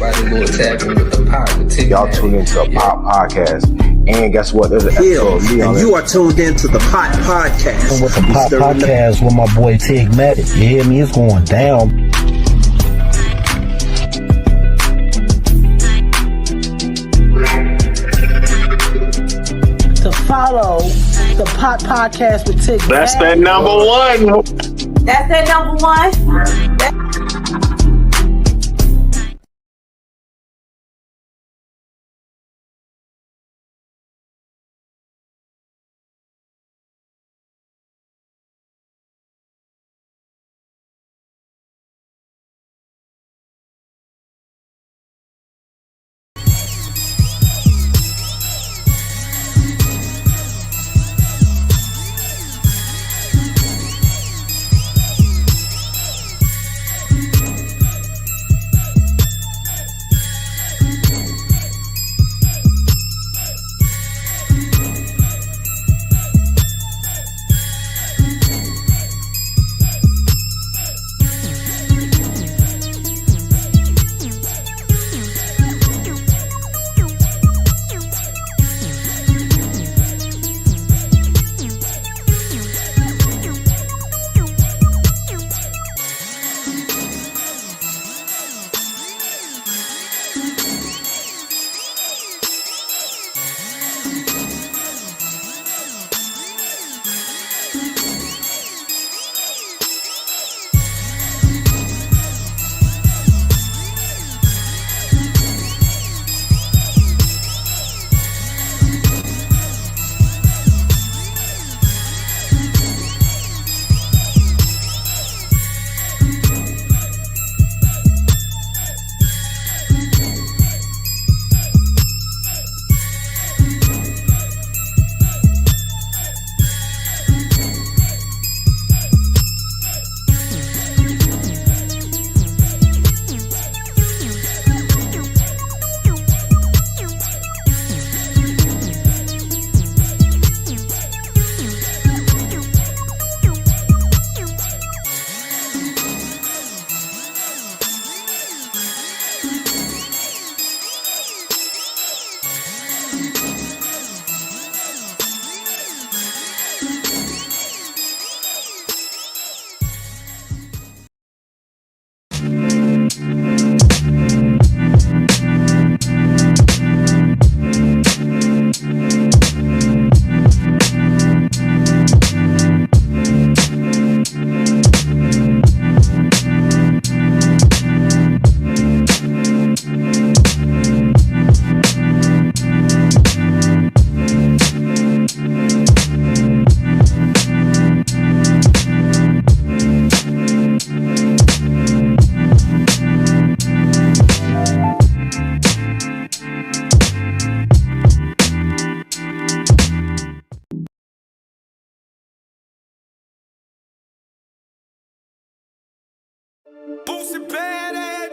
everybody go tapping with the pot with Tigmatic. Y'all tune into a pop podcast. And guess what? There's an episode of me on it. You are tuned into the Pot Podcast. With the Pot Podcast with my boy Tigmatic. You hear me? It's going down. To follow the Pot Podcast with Tigmatic. That's that number one. That's that number one.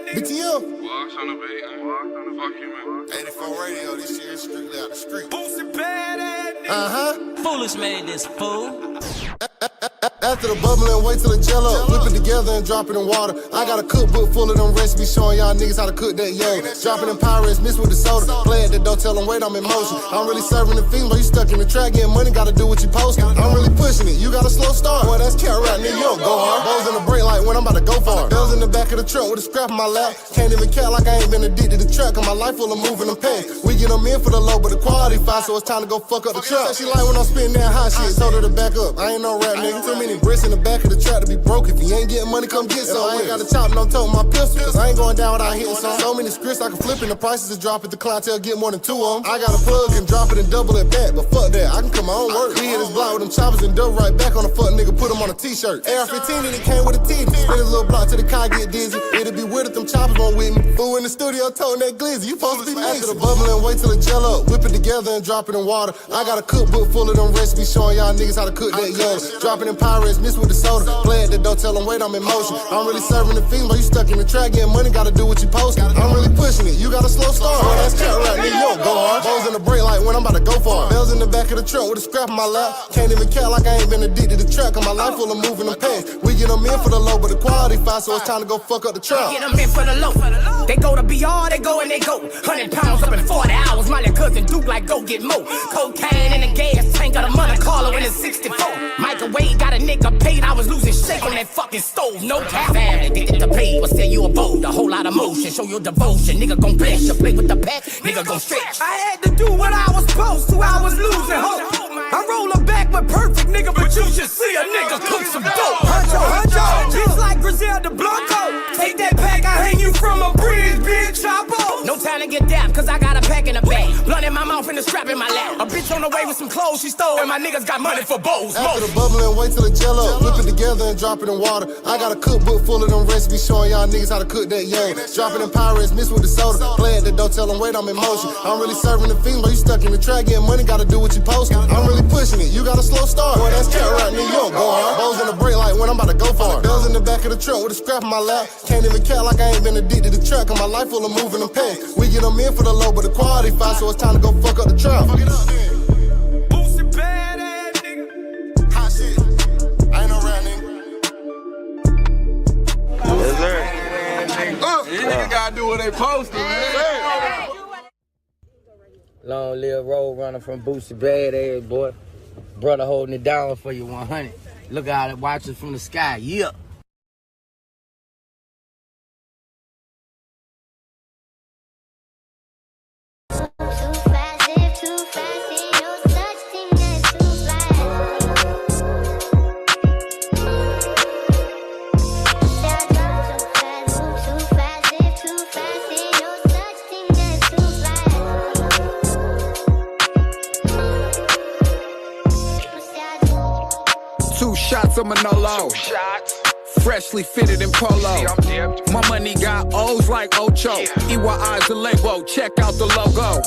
BTM. Walks on the beat, fuck you, man. 84 radio, this shit is strictly out the street. Boosted bad. Foolish made this fool. After the bubbling, wait till it gel up. Whip it together and drop it in water. I got a cookbook full of them recipes showing y'all niggas how to cook that yo. Drop it in Pyrex, mix with the soda. Play at the door, tell them wait, I'm in motion. I'm really serving the fiends, but you stuck in the track, getting money, gotta do what you posting. I'm really pushing it, you got a slow start. Boy, that's cat rap, nigga, yo, go hard. Bows in the brake light when I'm about to go far. Bells in the back of the truck with a scrap in my lap. Can't even count like I ain't been addicted to the track, cause my life full of moving them pants. We get them in for the low, but the quality fine, so it's time to go fuck up the truck. She like when I'm spitting that hot shit, told her to back up. I ain't no rap nigga, too many bricks in the back of the track to be broke. If you ain't getting money, come get some. I ain't got a chop, no tote my pistol, cause I ain't going down without hitting some. So many scripts I can flip and the prices to drop it. The clientele get more than two of them. I got a plug and drop it and double it back, but fuck that, I can come my own work. We hit this block with them choppers and double right back on the fuck nigga, put them on a t-shirt. AR-15 and it came with a titty. Spin a little block till the car get dizzy. It'll be weird if them choppers won't with me. Fool in the studio toting that glizzy, you supposed to be mixing. After the bubbling, wait till it gel up. Whip it together and drop it in water. I got a cookbook full of them recipes showing y'all niggas how to cook that yo. Drop it in Pyrex, mix with the soda. Play at the door, tell them wait, I'm in motion. I'm really serving the fiends, but you stuck in the track, getting money, gotta do what you post. I'm really pushing it, you got a slow start. Boy, that's cat right, nigga, yo, go hard. Bows in the brake light when I'm about to go far. Bells in the back of the truck with a scrap in my lap. Can't even count like I ain't been addicted to the track, cause my life full of moving them pants. We get them in for the low, but the quality fine, so it's time to go fuck up the truck. Get them in for the low. They go to BR, they go and they go. 100 pounds up in 40 hours. My little cousin Duke like go get more. Cocaine in the gas tank of the Monte Carlo in the 64. Microwave got a nigga paid. I was losing shake on that fucking stove. No cap. Family, get the paper, say you a bold. A whole lot of motion, show your devotion. Nigga gon' bless you, play with the pack. Nigga gon' stretch. I had to do what I was supposed to. I was losing hope. I roll her back with perfect nigga, but you should see a nigga cook some dope. Huncho, just like Griselda Blanco. Take that pack, I hang you from a bridge, big choppo. No time to get dapped, cause I got a pack in the bag. Blunt in my mouth and a strap in my lap. A bitch on the way with some clothes she stole, and my niggas got money for bows. After the bubble and wait till it gel up. Whip it together and drop it in water. I got a cookbook full of them recipes showing y'all niggas how to cook that yang. Drop it in Pirates, mix with the soda. Play at the door, tell them wait, I'm in motion. I'm really serving the fiend, but you stuck in the track, getting money, gotta do what you posted. I'm really pushing it, you got a slow start. Boy, that's cat right, New York, go hard. Bows in the brake like when I'm about to go for it. Bells in the back of the truck with a scrap in my lap. Can't even cat like I ain't been addicted to track, cause my life full of moving them packs. We get them in for the low, but the quality fine, so it's time to go fuck up the trap. Fuck it up, then. Boosie bad ass nigga. Hot shit. I ain't no rap nigga. Yes, sir. These niggas gotta do what they posted, man. Long live road runner from Boosie bad ass boy. Brother holding it down for you 100. Look out and watch us from the sky. Yeah. Shots of Manolo. Freshly fitted in polo. My money got O's like Ocho. EYI's the label. Check out the logo.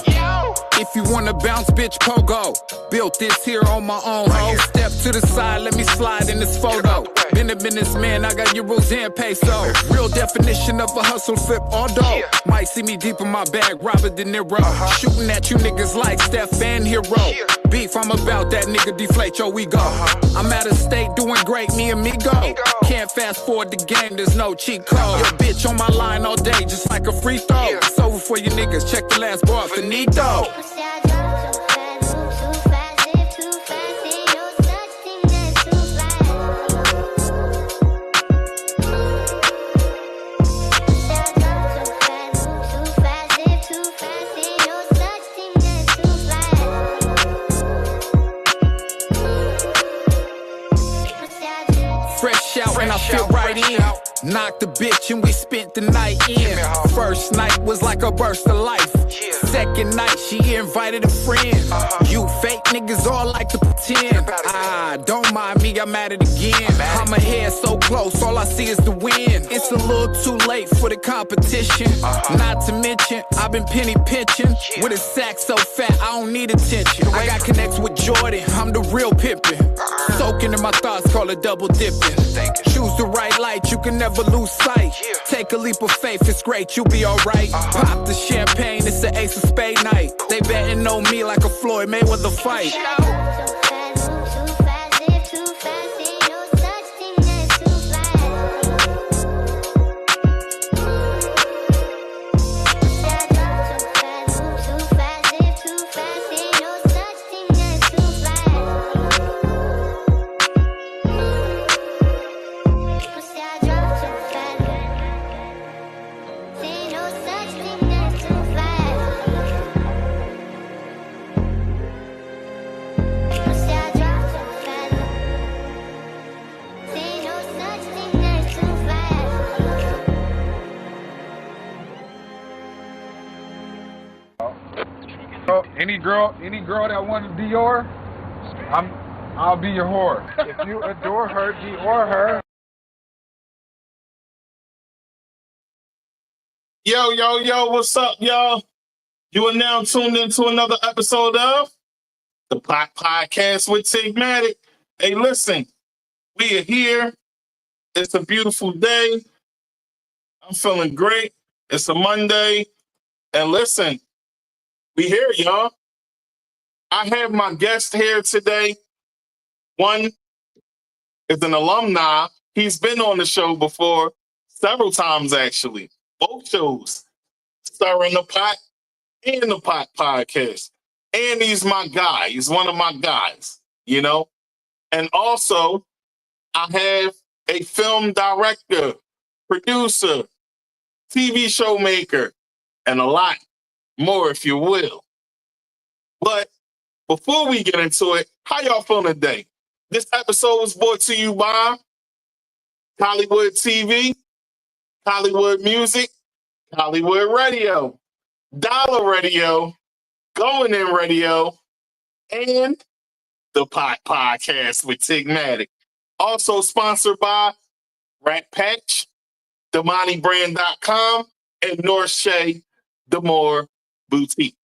If you wanna bounce, bitch, pogo. Built this here on my own, ho. Step to the side, let me slide in this photo. Been a businessman, I got euros and peso. Real definition of a hustle flip all dough. Might see me deep in my bag, Robert De Niro. Shooting at you niggas like Steph and Hero. Beef, I'm about that nigga, deflate your ego. I'm out of state doing great, me and me go. Can't fast forward the game, there's no cheat code. Your bitch on my line all day, just like a free throw. It's over for you niggas, check the last bar, finito. Fresh out and I fit right in. Knocked the bitch and we spent the night in. First night was like a burst of life. Second night she invited a friend. You fake niggas all like to pretend. Don't mind me, I'm at it again. I'm ahead so close, all I see is the wind. It's a little too late for the competition. Not to mention, I've been penny pinching. With a sack so fat, I don't need attention. I got connects with Jordan, I'm the real pimpin'. Soaking in my thoughts, call it double dipping. Choose the right light, you can never lose sight. Take a leap of faith, it's great, you'll be alright. Pop the champagne, it's the ace of spade night. They betting on me like a Floyd Mayweather fight. Any girl that wants Dior, I'll be your whore. If you adore her, Dior her. Yo, what's up, y'all? You are now tuned into another episode of the Podcast with Tigmatic. Hey, listen, we are here. It's a beautiful day. I'm feeling great. It's a Monday. And listen, we here, y'all. I have my guest here today. One is an alumni. He's been on the show before, several times actually, both shows. stirring the pot and the pot podcast. And he's my guy. He's one of my guys, you know? And also, I have a film director, producer, TV show maker, and a lot more, if you will. But before we get into it, how y'all feeling today? This episode was brought to you by Hollywood TV, Hollywood Music, Hollywood Radio, Dollar Radio, Going In Radio, and the Pot Podcast with Tigmatic. Also sponsored by Rat Patch, DamaniBrand.com, and North Shea, Demore Boutique.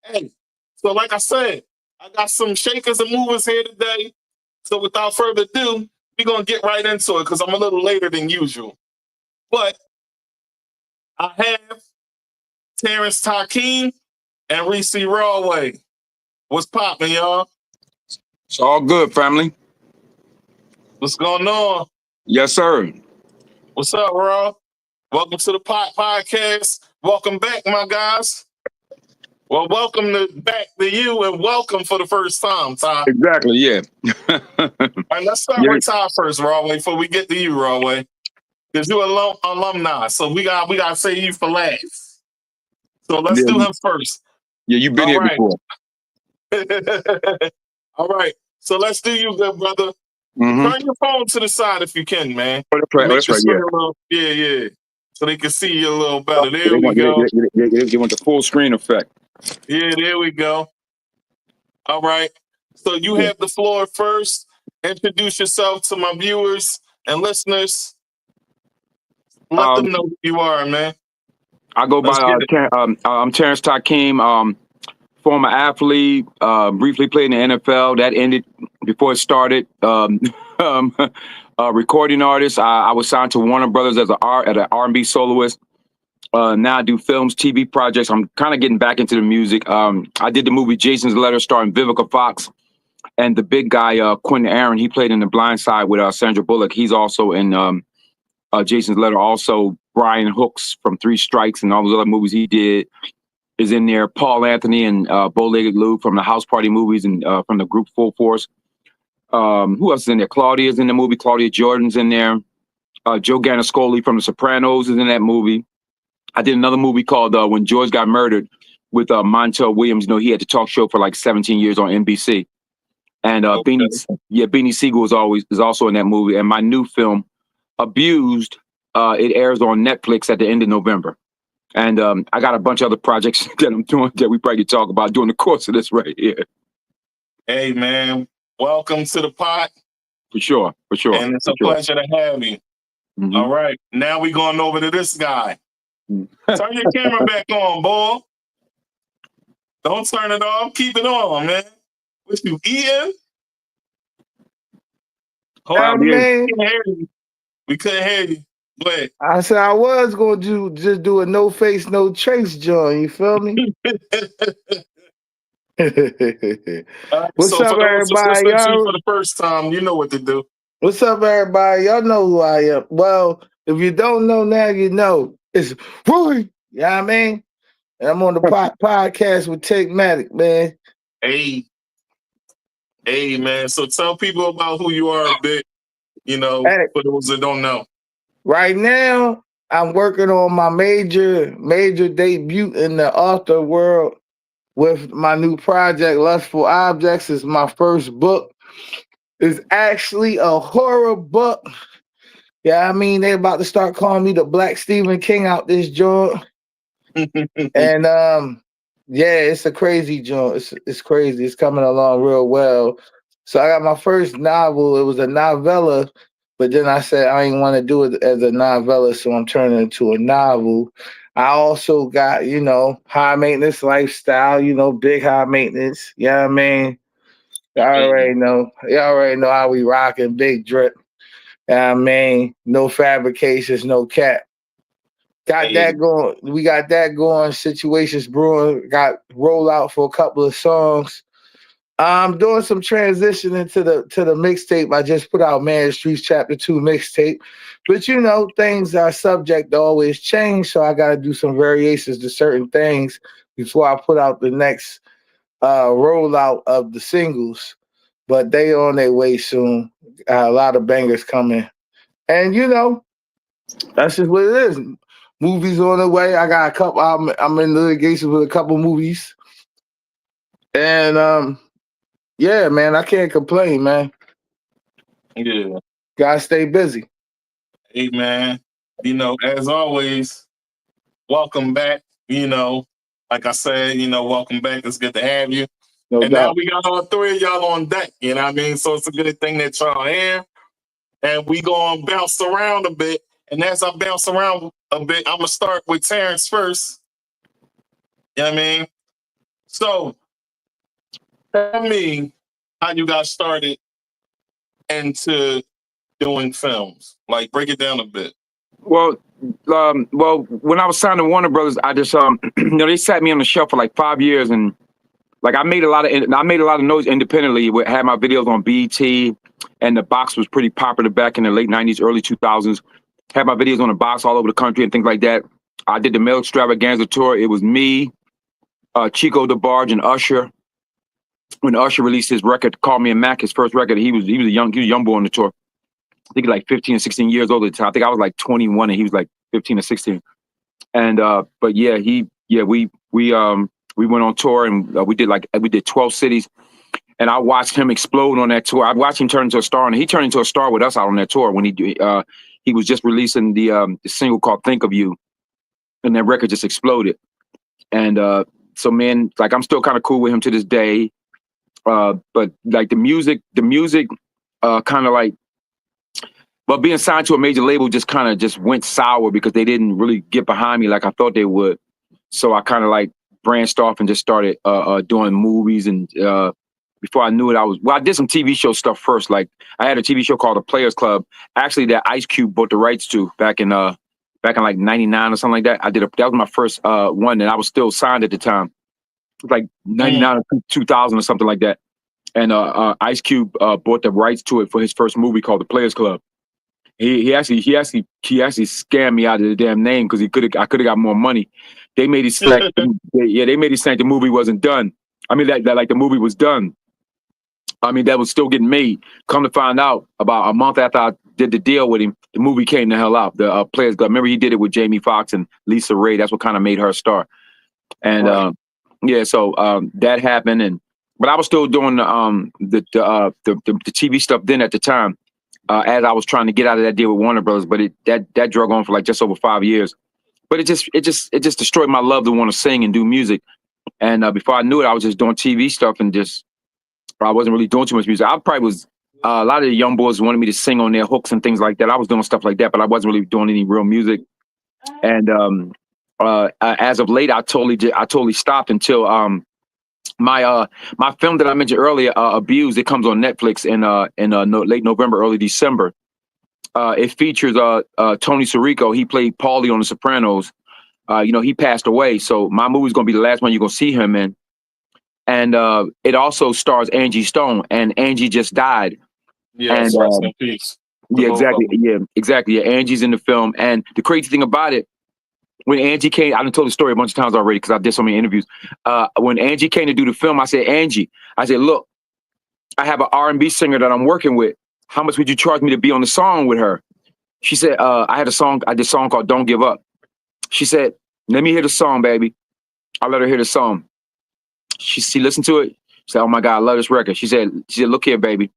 Hey, so like I said, I got some shakers and movers here today. So without further ado, we're going to get right into it because I'm a little later than usual. But I have Terrance, Tykeem, and Resse Raway. What's poppin', y'all? It's all good, family. What's going on? Yes, sir. What's up, Raw? Welcome to the Pot Podcast. Welcome back, my guys. Well, welcome back to you, and welcome for the first time, Ty. Exactly, yeah. All right, let's start with Ty first, Raway, before we get to you, Raway. Because you're alumni, so we got to say you for last. So let's do him first. Yeah, you've been here before. All right, so let's do you, good brother. Turn your phone to the side if you can, man. That's right, yeah. So they can see you a little better. There we go. They want the full screen effect. Yeah, there we go. All right. So you have the floor first. Introduce yourself to my viewers and listeners. Let them know who you are, man. I go by I'm Terrance Tykeem, former athlete, briefly played in the NFL. That ended before it started. Recording artist. I was signed to Warner Brothers as an R&B soloist. Now I do films, TV projects. I'm kind of getting back into the music. I did the movie Jason's Letter starring Vivica Fox and the big guy, Quentin Aaron. He played in The Blind Side with Sandra Bullock. He's also in Jason's Letter. Also, Brian Hooks from Three Strikes and all those other movies he did is in there. Paul Anthony and Bow-Legged Lou from the House Party movies and from the group Full Force. Who else is in there? Claudia's in the movie. Claudia Jordan's in there. Joe Ganascoli from The Sopranos is in that movie. I did another movie called When George Got Murdered with Montel Williams. You know, he had the talk show for like 17 years on NBC. And Beanie Siegel is also in that movie. And my new film, Abused, it airs on Netflix at the end of November. And I got a bunch of other projects that I'm doing that we probably could talk about during the course of this right here. Hey, man. Welcome to the pot. For sure. And it's a pleasure to have you. All right. Now we're going over to this guy. Turn your camera back on, boy. Don't turn it off. Keep it on, man. What you eating? Hold on, man. We couldn't hear you. Go ahead. I said I was going to just do a no face, no trace joint. You feel me? What's so up, everybody? Y'all for the first time, you know what to do. What's up, everybody? Y'all know who I am. Well, if you don't know now, you know. It's Roy. You know what I mean? And I'm on the podcast with Tigmatic, man. Hey, man. So tell people about who you are a bit, you know, for those that don't know. Right now, I'm working on my major debut in the author world with my new project, Lustful Objects. Is my first book. It's actually a horror book. Yeah, I mean, they're about to start calling me the Black Stephen King out this joint. And yeah, it's a crazy joint. It's crazy. It's coming along real well. So I got my first novel. It was a novella, but then I said I didn't want to do it as a novella, so I'm turning it into a novel. I also got, you know, high maintenance lifestyle, you know, big high maintenance. You know what I mean? Y'all already know how we rocking, big drip. You know what I mean? No fabrications, no cap. Got that going. We got that going. Situations brewing. Got roll out for a couple of songs. I'm doing some transitioning to the mixtape. I just put out Man Streets Chapter 2 mixtape. But you know, things are subject to always change. So I gotta do some variations to certain things before I put out the next rollout of the singles. But they on their way soon. A lot of bangers coming. And you know, that's just what it is. Movies on the way. I got a couple. I'm in litigation with a couple movies. And yeah, man, I can't complain, man. Yeah. Gotta stay busy. Hey, man. You know, as always, welcome back. You know, like I said, you know, welcome back. It's good to have you. No and doubt. now we got all three of y'all on deck. You know what I mean? So it's a good thing that y'all here. And we gonna bounce around a bit. And as I bounce around a bit, I'm gonna start with Terrance first. You know what I mean? So tell me how you got started into doing films. Like, break it down a bit. Well, when I was signed to Warner Brothers, I just you know, they sat me on the shelf for like 5 years, and like I made a lot of noise independently. Had my videos on BET, and the box was pretty popular back in the late 90s, early 2000s. Had my videos on the box all over the country and things like that. I did the Male Extravaganza tour. It was me, Chico DeBarge, and Usher. When Usher released his record, Call Me a Mac, his first record, he was a young boy on the tour. I think like 15 or 16 years old at the time. I think I was like 21 and he was like 15 or 16. And but yeah, we went on tour and we did 12 cities. And I watched him explode on that tour. I watched him turn into a star, and he turned into a star with us out on that tour when he was just releasing the single called "Think of You," and that record just exploded. And so, man, like I'm still kind of cool with him to this day. But like the music, kind of like, but being signed to a major label just kind of just went sour because they didn't really get behind me like I thought they would. So I kind of like branched off and just started doing movies. And before I knew it, I did some TV show stuff first. Like I had a TV show called The Players Club, actually that Ice Cube bought the rights to back in like 99 or something like that. That was my first one, and I was still signed at the time. It was like 99 or 2000 or something like that. And Ice Cube bought the rights to it for his first movie called The Players Club. He actually scammed me out of the damn name because I could have got more money. They made it sound like the movie wasn't done. I mean that like the movie was done. I mean that was still getting made. Come to find out, about a month after I did the deal with him, the movie came the hell out. The Players Club. Remember he did it with Jamie Foxx and Lisa Ray. That's what kind of made her a star. And so that happened. But I was still doing the TV stuff then at the time. As I was trying to get out of that deal with Warner Brothers, but that drug on for like just over 5 years. But it just destroyed my love to want to sing and do music. And before I knew it, I was just doing TV stuff and I wasn't really doing too much music. I probably was a lot of the young boys wanted me to sing on their hooks and things like that. I was doing stuff like that, but I wasn't really doing any real music. And as of late, I totally stopped until my film that I mentioned earlier, Abused, it comes on Netflix in late November, early December. It features Tony Sirico. He played Paulie on The Sopranos. He passed away, so my movie's gonna be the last one you're gonna see him in. And it also stars Angie Stone, and Angie just died. Yeah, and, rest in peace. Yeah, exactly. Yeah, exactly. Yeah, Angie's in the film, and the crazy thing about it, when Angie came, I done told the story a bunch of times already because I did so many interviews. When Angie came to do the film, I said, Angie, look, I have an R&B singer that I'm working with. How much would you charge me to be on the song with her? She said, I did a song called Don't Give Up. She said, let me hear the song, baby. I let her hear the song. She listened to it. She said, oh my God, I love this record. She said, look here, baby.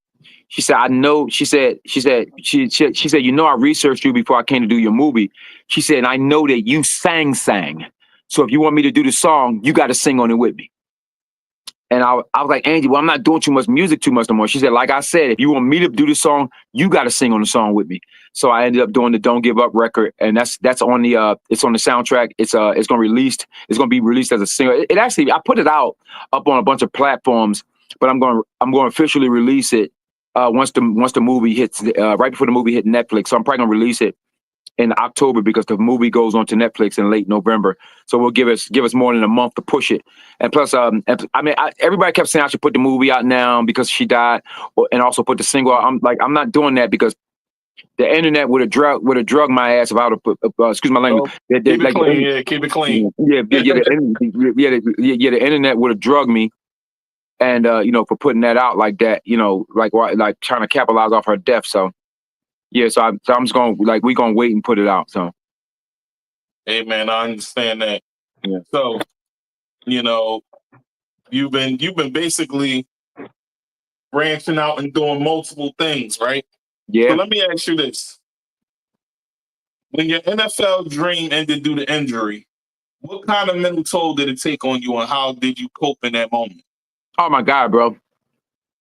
She said, I know, she said, you know, I researched you before I came to do your movie. She said, and I know that you sang. So if you want me to do the song, you got to sing on it with me. And I was like, Angie, well, I'm not doing music too much no more. She said, like I said, if you want me to do the song, you got to sing on the song with me. So I ended up doing the Don't Give Up record, and that's on the it's on the soundtrack. It's going to be released as a single. It actually, I put it out up on a bunch of platforms, but I'm going to officially release it once the movie hits right before the movie hit Netflix. So I'm probably going to release it in October because the movie goes on to Netflix in late November. So we'll give us more than a month to push it. And plus, everybody kept saying I should put the movie out now because she died, and also put the single out. I'm not doing that because the internet would have drugged my ass if I would have put. Excuse my language. Keep it clean. Keep it clean. The internet would have drugged me, and for putting that out like that, like trying to capitalize off her death. So. Yeah, so I'm just gonna we're gonna wait and put it out. So, hey man, I understand that. Yeah. So, you've been basically branching out and doing multiple things, right? Yeah. So let me ask you this: when your NFL dream ended due to injury, what kind of mental toll did it take on you, and how did you cope in that moment? Oh my God, bro!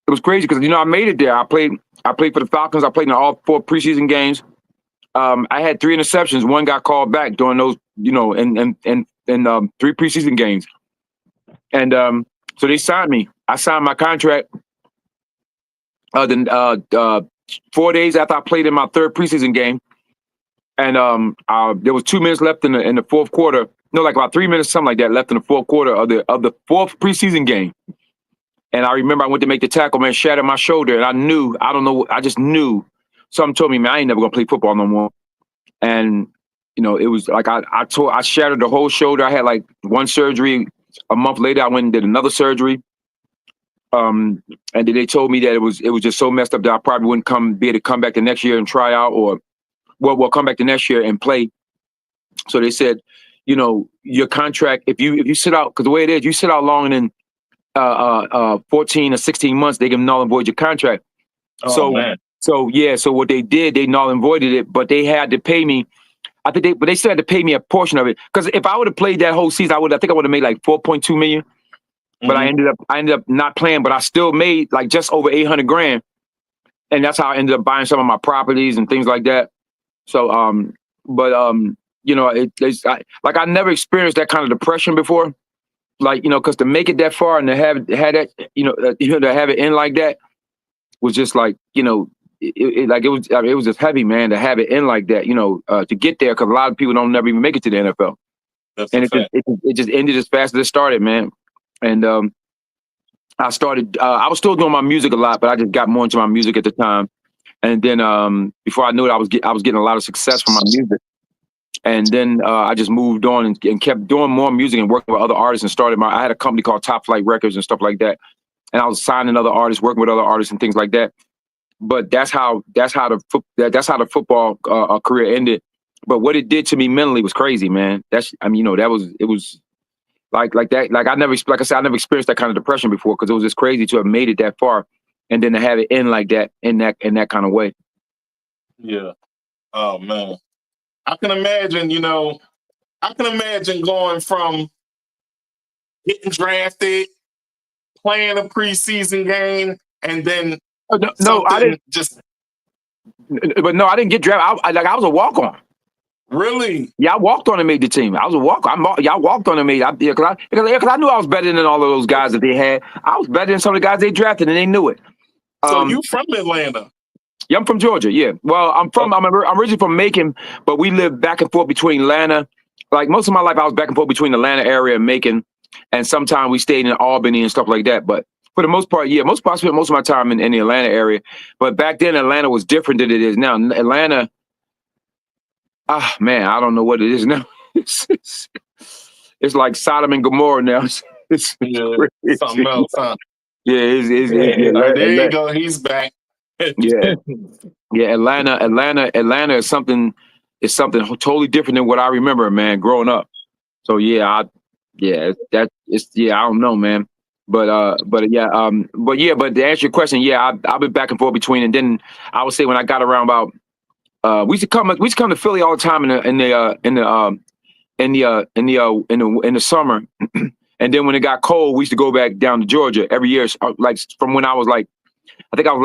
It was crazy because I made it there. I played for the Falcons. I played in all 4 preseason games. I had 3 interceptions. One got called back during those, in 3 preseason games. And so they signed me. I signed my contract. Then 4 days after I played in my 3rd preseason game, and there was 2 minutes left in the 4th quarter. No, like about 3 minutes, something like that, left in the 4th quarter of the 4th preseason game. And I remember I went to make the tackle, man, shattered my shoulder. And I just knew. Something told me, man, I ain't never going to play football no more. And, it was like I shattered the whole shoulder. I had like 1 surgery. A month later, I went and did another surgery. And then they told me that it was just so messed up that I probably wouldn't be able to come back the next year and try out come back the next year and play. So they said, your contract, if you sit out, because the way it is, you sit out long and then 14 or 16 months, they can null and void your contract. Man. So what they did, they null and voided it, but they had to pay me. But they still had to pay me a portion of it. Because if I would have played that whole season, I think I would have made like $4.2 million. But I ended up not playing, but I still made like just over $800,000. And that's how I ended up buying some of my properties and things like that. So, I never experienced that kind of depression before. Because to make it that far and to have that, to have it end like that was just like, it was just heavy, man, to have it end like that, to get there. Because a lot of people don't never even make it to the NFL. It just ended as fast as it started, man. And I was still doing my music a lot, but I just got more into my music at the time. And then before I knew it, I was getting a lot of success from my music. And then I just moved on and kept doing more music and working with other artists and I had a company called Top Flight Records and stuff like that. And I was signing other artists, working with other artists and things like that. But that's how the football career ended. But what it did to me mentally was crazy, man. It was like that. Like I never experienced that kind of depression before because it was just crazy to have made it that far and then to have it end like that in that kind of way. Yeah. Oh man. I can imagine, going from getting drafted, playing a preseason game, and then no, I didn't. But no, I didn't get drafted. I was a walk-on. Really? Yeah, I walked on and made the team. I was a walk-on. I walked on and made. Because I knew I was better than all of those guys that they had. I was better than some of the guys they drafted, and they knew it. So you from Atlanta? Yeah, I'm from Georgia. Yeah. Well, I'm originally from Macon, but we lived back and forth between Atlanta. Like most of my life, I was back and forth between the Atlanta area and Macon, and sometimes we stayed in Albany and stuff like that. But for the most part, yeah, I spent most of my time in the Atlanta area. But back then, Atlanta was different than it is now. Atlanta, man, I don't know what it is now. It's like Sodom and Gomorrah now. It's something else, huh? Yeah, there you go. He's back. Yeah. Atlanta is something totally different than what I remember, man, growing up. So I don't know, man. But to answer your question, I've been back and forth between, and then I would say when I got around about we used to come to Philly all the time in the summer. And then when it got cold, we used to go back down to Georgia every year. Like from when I was like, I think I was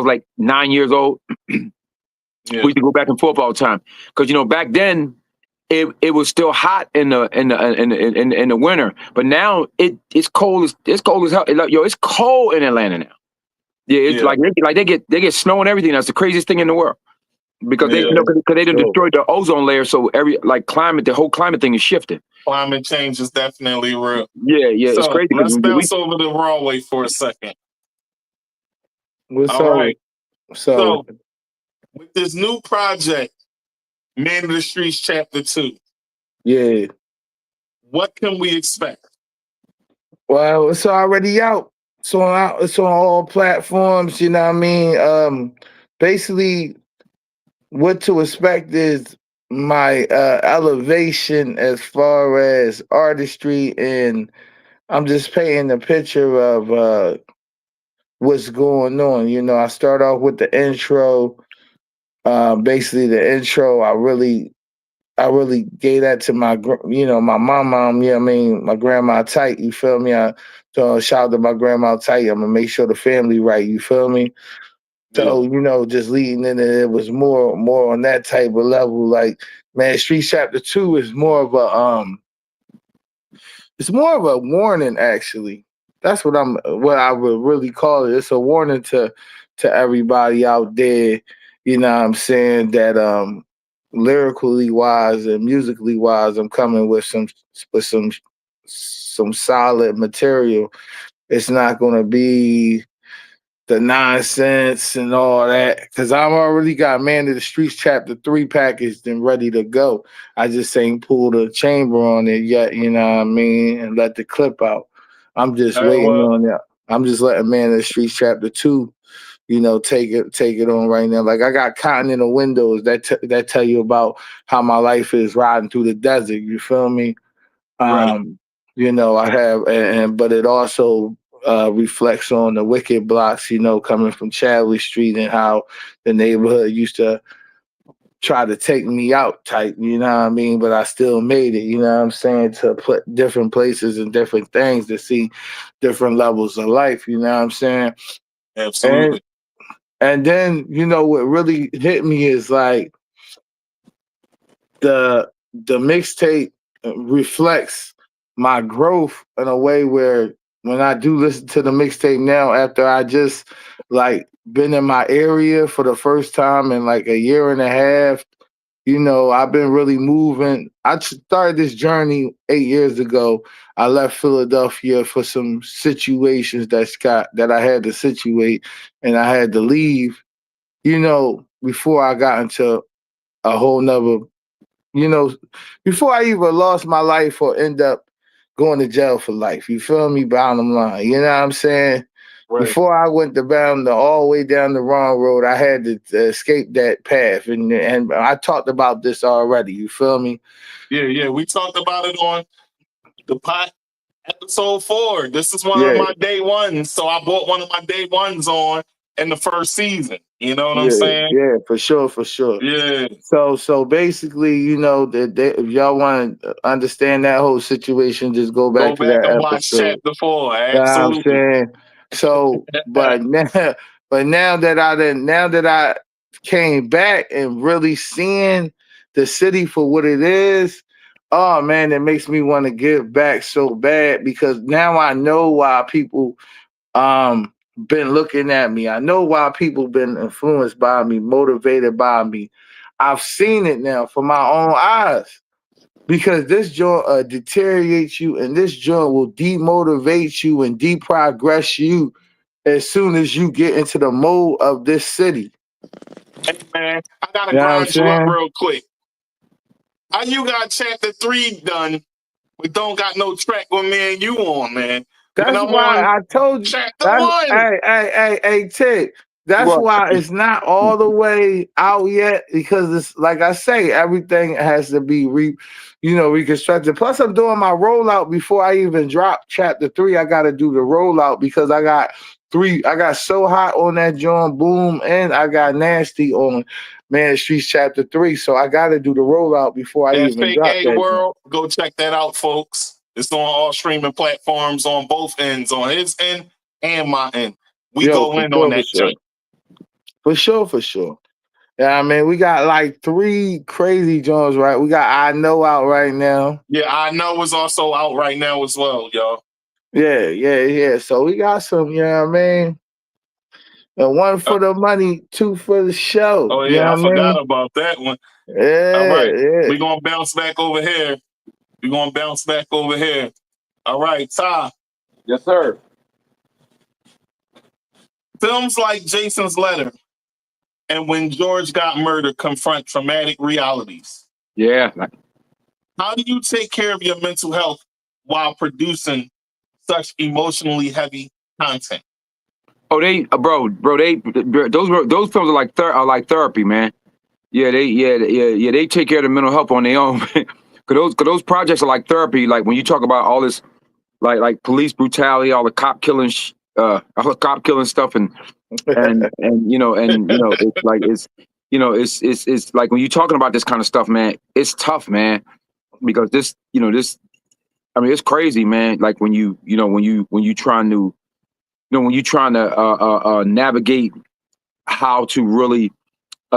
like 9 years old. We used to go back and forth all the time because back then it was still hot in the winter, but now it's cold as hell. It's cold in Atlanta now. Yeah, it's like they get snow and everything. That's the craziest thing in the world. because they, because they done destroyed the ozone layer. So the whole climate thing is shifting. Climate change is definitely real. Yeah, so it's crazy. Let's bounce over to Raway for a second. All right. So with this new project, Man of the Streets Chapter 2. Yeah. What can we expect? Well, it's already out. It's on all platforms, you know what I mean? Basically, what to expect is my elevation as far as artistry, and I'm just painting a picture of what's going on. You know, I start off with the intro. Basically, the intro, I really gave that to my mom, you know what I mean, my grandma Tight, you feel me? So shout out to my grandma Tight. I'm gonna make sure the family right, you feel me? So, you know, just leading in it was more on that type of level. Like, man, Street Chapter 2 is more of a it's more of a warning, actually. That's what I would really call it. It's a warning to everybody out there, you know what I'm saying, that lyrically wise and musically wise, I'm coming with some solid material. It's not gonna be the nonsense and all that, because I've already got Man of the Streets Chapter 3 packaged and ready to go. I just ain't pulled the chamber on it yet, you know what I mean, and let the clip out. I'm just waiting on that. I'm just letting Man of the Streets Chapter 2, you know, take it on right now. Like, I got Cotton in the Windows that tell you about how my life is riding through the desert. You feel me? You know, I have, but it also reflects on the wicked blocks, you know, coming from Chadley Street and how the neighborhood used to try to take me out type, you know what I mean? But I still made it, you know what I'm saying, to put different places and different things to see different levels of life, you know what I'm saying? Absolutely. And then, you know, what really hit me is like the mixtape reflects my growth in a way where when I do listen to the mixtape now, after I just like been in my area for the first time in like a year and a half, you know, I've been really moving. I started this journey 8 years ago. I left Philadelphia for some situations that I had to situate, and I had to leave, you know, before I got into a whole nother, you know, before I even lost my life or end up going to jail for life. You feel me? Bottom line, you know what I'm saying? Right. Before I went all the way down the wrong road, I had to escape that path, and I talked about this already. You feel me? Yeah, we talked about it on the pot episode 4. This is one of my day ones, so I bought one of my day ones on in the first season. You know what I'm saying? Yeah, for sure. Yeah. So basically, you know, if y'all want to understand that whole situation, just go back to that and episode. watch Chapter 4. Absolutely. You know what I'm saying? So, but now that I came back and really seeing the city for what it is, oh man, it makes me want to give back so bad, because now I know why people been looking at me. I know why people been influenced by me, motivated by me. I've seen it now for my own eyes, because this joint deteriorates you, and this joint will demotivate you and deprogress you as soon as you get into the mode of this city. Hey man, I gotta grind you up real quick. How you got Chapter 3 done, but don't got no track with me and you on, man? That's why I told you. Chapter 1. Hey, Tig. That's why it's not all the way out yet, because it's like I say, everything has to be reconstructed. Plus, I'm doing my rollout before I even drop Chapter 3. I got to do the rollout because I got So Hot on that joint, Boom, and I got Nasty on Man of the Streets Chapter 3. So I got to do the rollout before I even drop that. World, go check that out, folks. It's on all streaming platforms on both ends, on his end and my end. We go in on that joint. For sure. Yeah, I mean, we got like 3 crazy joints, right? We got I Know out right now. Yeah, I Know is also out right now as well, y'all. Yeah. So we got some, you know what I mean? And one for the money, two for the show. Oh You yeah, know I what I forgot mean? about that one. Yeah, All right, yeah. we're gonna bounce back over here. We're gonna bounce back over here. All right, Ty. Yes, sir. Films like Jason's Letter and When George Got Murdered confront traumatic realities. Yeah. How do you take care of your mental health while producing such emotionally heavy content? Oh, those films are like therapy, man. Yeah, they take care of the mental health on their own. Cause those projects are like therapy. Like when you talk about all this, like police brutality, all the cop killing, all the cop killing stuff, and it's like when you're talking about this kind of stuff, man, it's tough, man, because it's crazy, man. Like when you trying to navigate how to really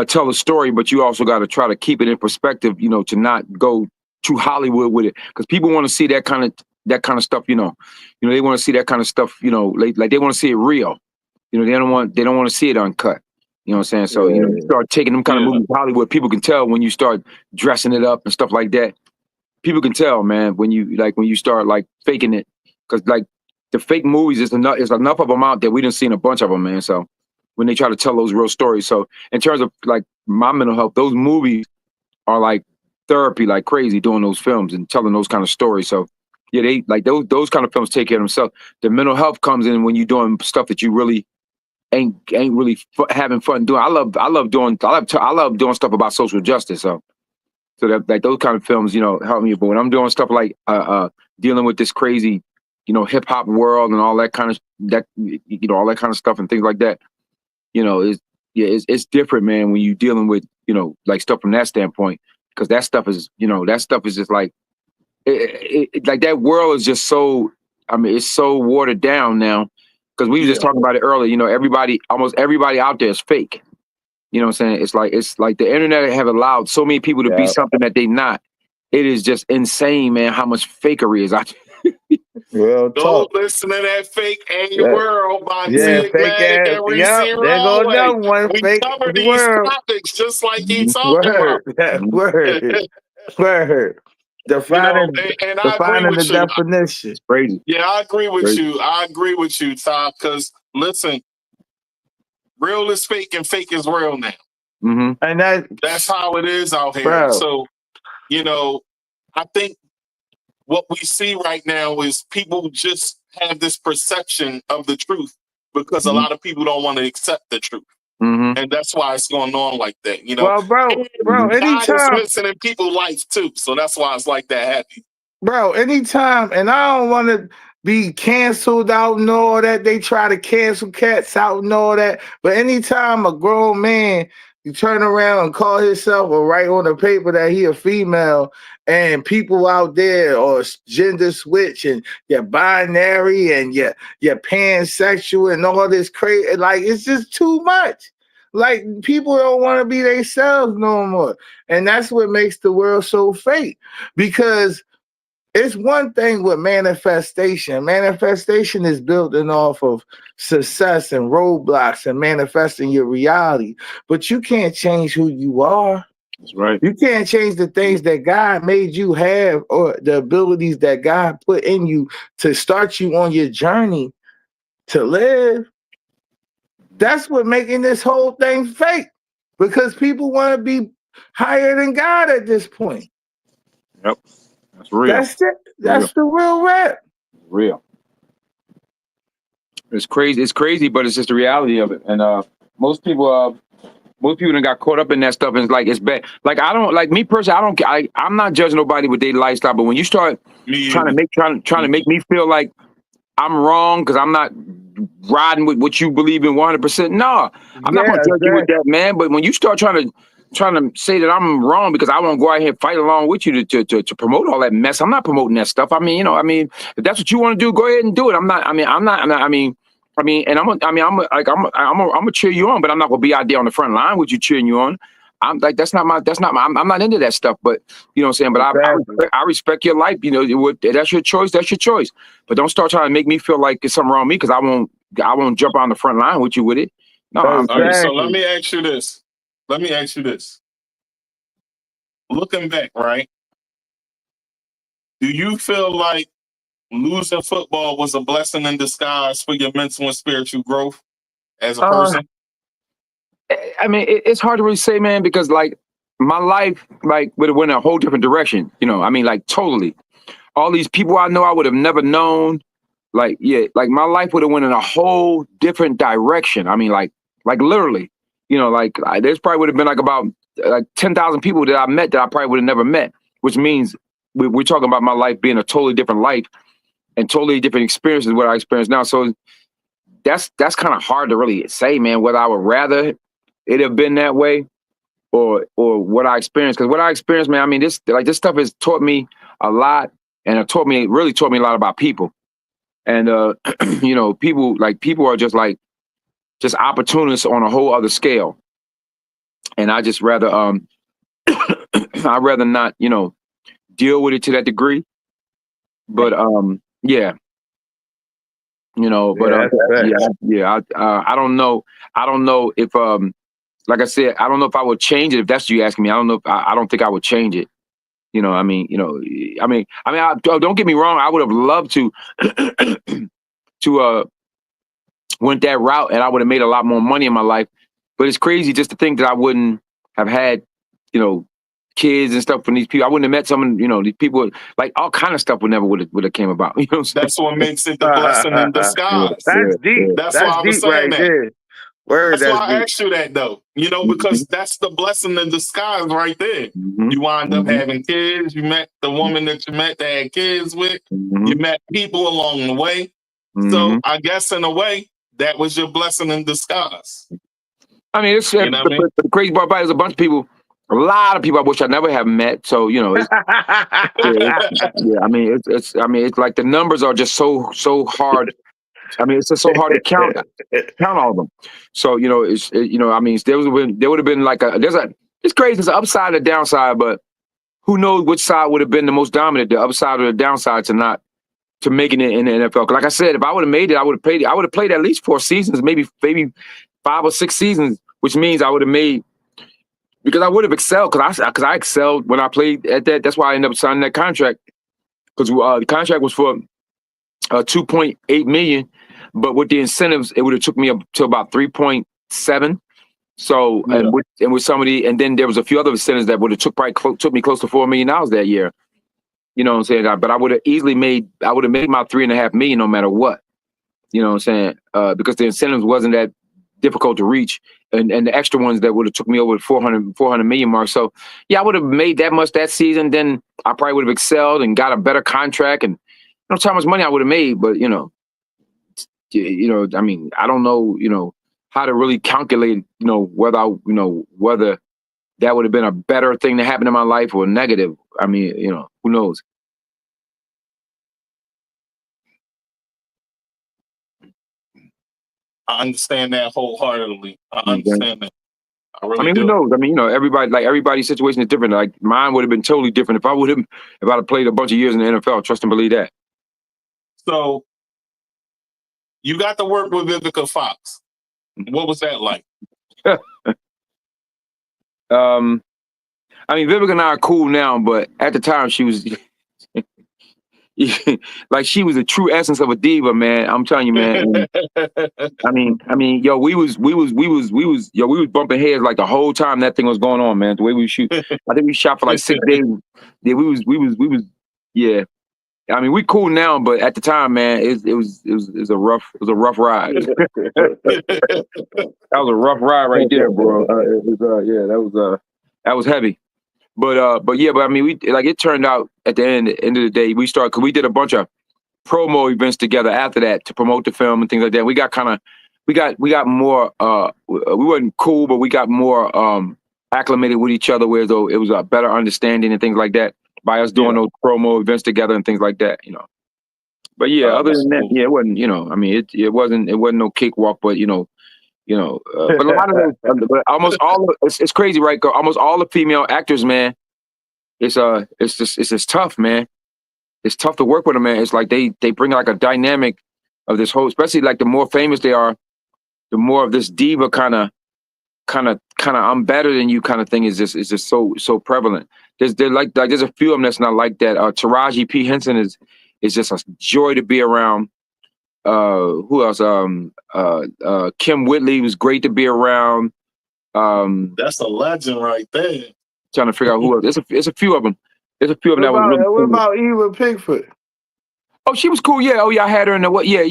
tell a story, but you also got to try to keep it in perspective, to not go too Hollywood with it, because people want to see that kind of stuff, they want to see that kind of stuff, like they want to see it real, they don't want to see it uncut, you know what I'm saying? So you start taking them kind of movies to Hollywood, people can tell when you start dressing it up and stuff like that. People can tell, man, when you start like faking it, because like the fake movies is enough of them out there. We done seen a bunch of them, man. So when they try to tell those real stories. So in terms of like my mental health, those movies are like therapy, like crazy, doing those films and telling those kind of stories. So yeah, they like those kind of films take care of themselves. The mental health comes in when you're doing stuff that you really ain't really having fun doing. I love doing stuff about social justice. So that like those kind of films, help me. But when I'm doing stuff like dealing with this crazy, hip hop world and all that kind of all that kind of stuff and things like that, it's different, man, when you're dealing with, like stuff from that standpoint, because that stuff is just like, like that world is just so, it's so watered down now, because we were just talking about it earlier, almost everybody out there is fake. You know what I'm saying? It's like the internet have allowed so many people to be something that they not. It is just insane, man, how much fakery is out there. Real talk. Don't listen to that fake world by fake Tigmatic ass. and Resse Yep, there go Raway. another one. We Fake cover these world. topics just like you talking Word. about. Word. Defining And I agree the with you. definition. It's crazy. Yeah, I agree with Crazy. you. I agree with you, Todd, because listen, real is fake and fake is real now. Mm-hmm. And that's how it is out here. Bro. So, I think what we see right now is people just have this perception of the truth because a lot of people don't want to accept the truth. Mm-hmm. And that's why it's going on like that, Well, bro, God is anytime, missing in people's life too. So that's why it's like that happy. bro, anytime, and I don't want to be canceled out and all that. They try to cancel cats out and all that. But anytime a grown man, you turn around and call himself or write on the paper that he a female, and people out there or gender switch and you're binary and you're pansexual and all this crazy, like it's just too much. Like people don't want to be themselves no more. And that's what makes the world so fake. Because it's one thing with manifestation. Manifestation is building off of success and roadblocks and manifesting your reality. But you can't change who you are. That's right. You can't change the things that God made you have or the abilities that God put in you to start you on your journey to live. That's what making this whole thing fake. Because people want to be higher than God at this point. Yep. That's real. That's it. That's the real rap. Real. It's crazy, but it's just the reality of it. And most people done got caught up in that stuff, and it's like it's bad. Like I don't like me personally. I'm not judging nobody with their lifestyle, but when you start trying to make me feel like I'm wrong because I'm not riding with what you believe in 100%. No, I'm not gonna judge you with that, man. But when you start trying to say that I'm wrong because I want to go out here and fight along with you to promote all that mess, I'm not promoting that stuff. I mean, if that's what you want to do, go ahead and do it. I'm gonna cheer you on, but I'm not gonna be out there on the front line with you cheering you on. I'm like, I'm not into that stuff, but you know what I'm saying? But I respect your life. That's your choice. That's your choice. But don't start trying to make me feel like there's something wrong with me because I won't jump on the front line with you with it. No, All right, so let Exactly. me ask you this. Looking back, right? Do you feel like losing football was a blessing in disguise for your mental and spiritual growth as a person? I mean, it's hard to really say, man, because like my life like would have went a whole different direction. You know, I mean, like totally. All these people I know I would have never known. Like, yeah, like my life would have went in a whole different direction. I mean, like literally, you know, like there's probably would have been like about like 10,000 people that I met that I probably would have never met, which means we're talking about my life being a totally different life and totally different experiences what I experience now. So that's kind of hard to really say, man, whether I would rather it have been that way or what I experienced. Because what I experienced, man, I mean, this stuff has taught me a lot, and it really taught me a lot about people. And you know, people are just opportunists on a whole other scale. And I just rather I'd rather not, you know, deal with it to that degree. But yeah. You know, but I don't know. I don't know if like I said, I don't know if I would change it. If that's what you asking me, I don't know. I don't think I would change it. You know, I mean, don't get me wrong. I would have loved to went that route, and I would have made a lot more money in my life. But it's crazy just to think that I wouldn't have had, you know, kids and stuff from these people. I wouldn't have met some, you know, these people. Like all kind of stuff would have came about. You know what I'm saying? That's what makes it the blessing in disguise. That's deep. That's That's why I was deep saying right that. there. Word, That's why I deep. asked you that though. You know, because that's the blessing in disguise right there. You wind up having kids. You met the woman that you met that had kids with. You met people along the way. So I guess in a way, that was your blessing in disguise. I mean, it's the crazy part about it is a bunch of people, a lot of people I wish I never have met. So, you know, it's, I mean, it's like the numbers are just so hard. I mean, it's just so hard to count all of them. So, you know, I mean, there would have been like it's crazy. It's an upside and a downside, but who knows which side would have been the most dominant, the upside or the downside to making it in the NFL. 'Cause like I said, if I would have made it, I would have played at least 4 seasons, maybe 5 or 6 seasons, which means I would have made, because I would have excelled, because I excelled when I played at that. That's why I ended up signing that contract, because the contract was for $2.8 million, but with the incentives, it would have took me up to about 3.7. So and with some of and then there was a few other incentives that would have took me close to $4 million that year. You know what I'm saying? But I would have easily made my $3.5 million no matter what. You know what I'm saying? Because the incentives wasn't that difficult to reach, and the extra ones that would have took me over the 400 million mark. So yeah, I would have made that much that season. Then I probably would have excelled and got a better contract, and I don't know how much money I would have made. But you know, I mean, I don't know, you know, how to really calculate, you know, whether that would have been a better thing to happen in my life or negative. I mean, you know, who knows? I understand that wholeheartedly. I understand that. I mean, who knows? I mean, you know, everybody's situation is different. Like mine would have been totally different if I'd have played a bunch of years in the NFL. Trust and believe that. So you got to work with Vivica Fox. What was that like? I mean, Vivica and I are cool now, but at the time she was like, she was the true essence of a diva, man. I'm telling you, man. I mean, yo, we was bumping heads like the whole time that thing was going on, man. The way we shoot, I think we shot for like 6 days. Yeah, we was, yeah. I mean, we cool now, but at the time, man, it was a rough ride. That was a rough ride right there, bro. That was heavy. But I mean, it turned out at the end of the day, because we did a bunch of promo events together after that to promote the film and things like that. We got more, we wasn't cool, but we got more acclimated with each other, where though it was a better understanding and things like that by us doing those promo events together and things like that, you know. But yeah, other than that, yeah, it wasn't, you know, I mean, it wasn't no cakewalk, but but a lot of those, but almost all, it's crazy, right? Almost all the female actors, man, it's just tough, man. It's tough to work with them, man. It's like they bring like a dynamic of this whole, especially like the more famous they are, the more of this diva kind of I'm better than you kind of thing is just so prevalent. There's a few of them that's not like that. Taraji P. Henson is just a joy to be around. Who else? Kim Whitley was great to be around. That's a legend right there. Trying to figure out who else. It's a few of them. There's a few of them that was really What cool. about Eva Pickford? Oh, she was cool. Yeah. Oh, yeah. I had her in the what? Yeah.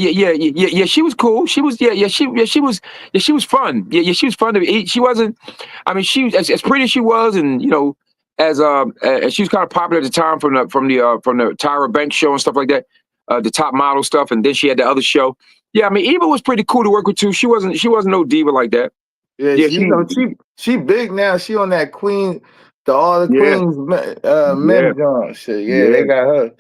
She was cool. She was. She was fun. Yeah. She was fun to eat. She wasn't. I mean, she was as pretty as she was, and as she was kind of popular at the time from the Tyra Banks show and stuff like that, the top model stuff, and then she had the other show. Yeah. I mean, Eva was pretty cool to work with too. She wasn't no diva like that. Yeah. She big now. She on that Queen. All the Queens men John shit. Yeah, they got her.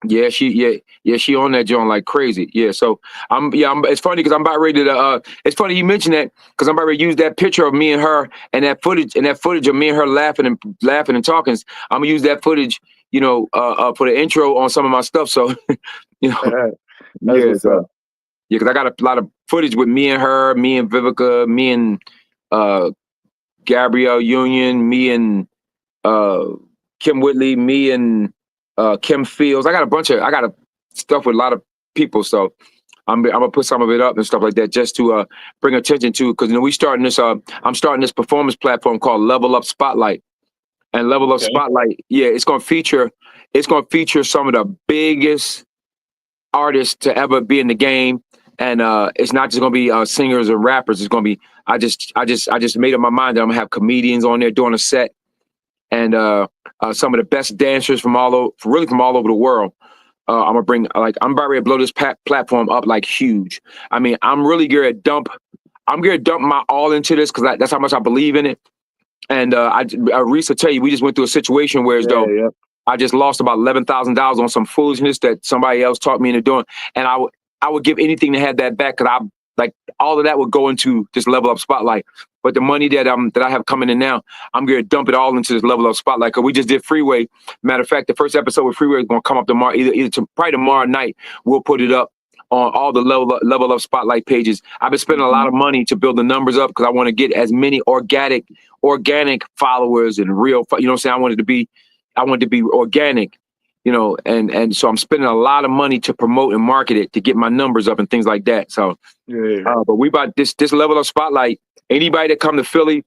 Yeah, she on that joint like crazy. Yeah, so it's funny because I'm about ready to. It's funny you mentioned that because I'm about ready to use that picture of me and her and that footage of me and her laughing and talking. I'm gonna use that footage, for the intro on some of my stuff. So, because I got a lot of footage with me and her, me and Vivica, me and Gabrielle Union, me and Kim Whitley, me and Kim Fields. I got stuff with a lot of people, so I'm gonna put some of it up and stuff like that just to bring attention to, because we starting this. I'm starting this performance platform called Level Up Spotlight, and Level Up Spotlight. Yeah, it's gonna feature some of the biggest artists to ever be in the game, and it's not just gonna be singers and rappers. It's gonna be I just made up my mind that I'm gonna have comedians on there doing a set, and some of the best dancers from all over the world. I'm gonna bring I'm about ready to blow this platform up like huge. I mean, I'm gonna dump my all into this because that's how much I believe in it. And Resse tell you, we just went through a situation where I just lost about $11,000 on some foolishness that somebody else talked me into doing, and I would give anything to have that back, because all of that would go into this Level Up Spotlight. But the money that I have coming in now, I'm gonna dump it all into this Level Up Spotlight, because we just did Freeway. Matter of fact, the first episode with Freeway is gonna come up tomorrow, probably tomorrow night. We'll put it up on all the Level Up Spotlight pages. I've been spending a lot of money to build the numbers up because I want to get as many organic followers and real. You know what I'm saying? I wanted to be organic. And so I'm spending a lot of money to promote and market it to get my numbers up and things like that. So, but we about this Level Up Spotlight. Anybody that come to Philly,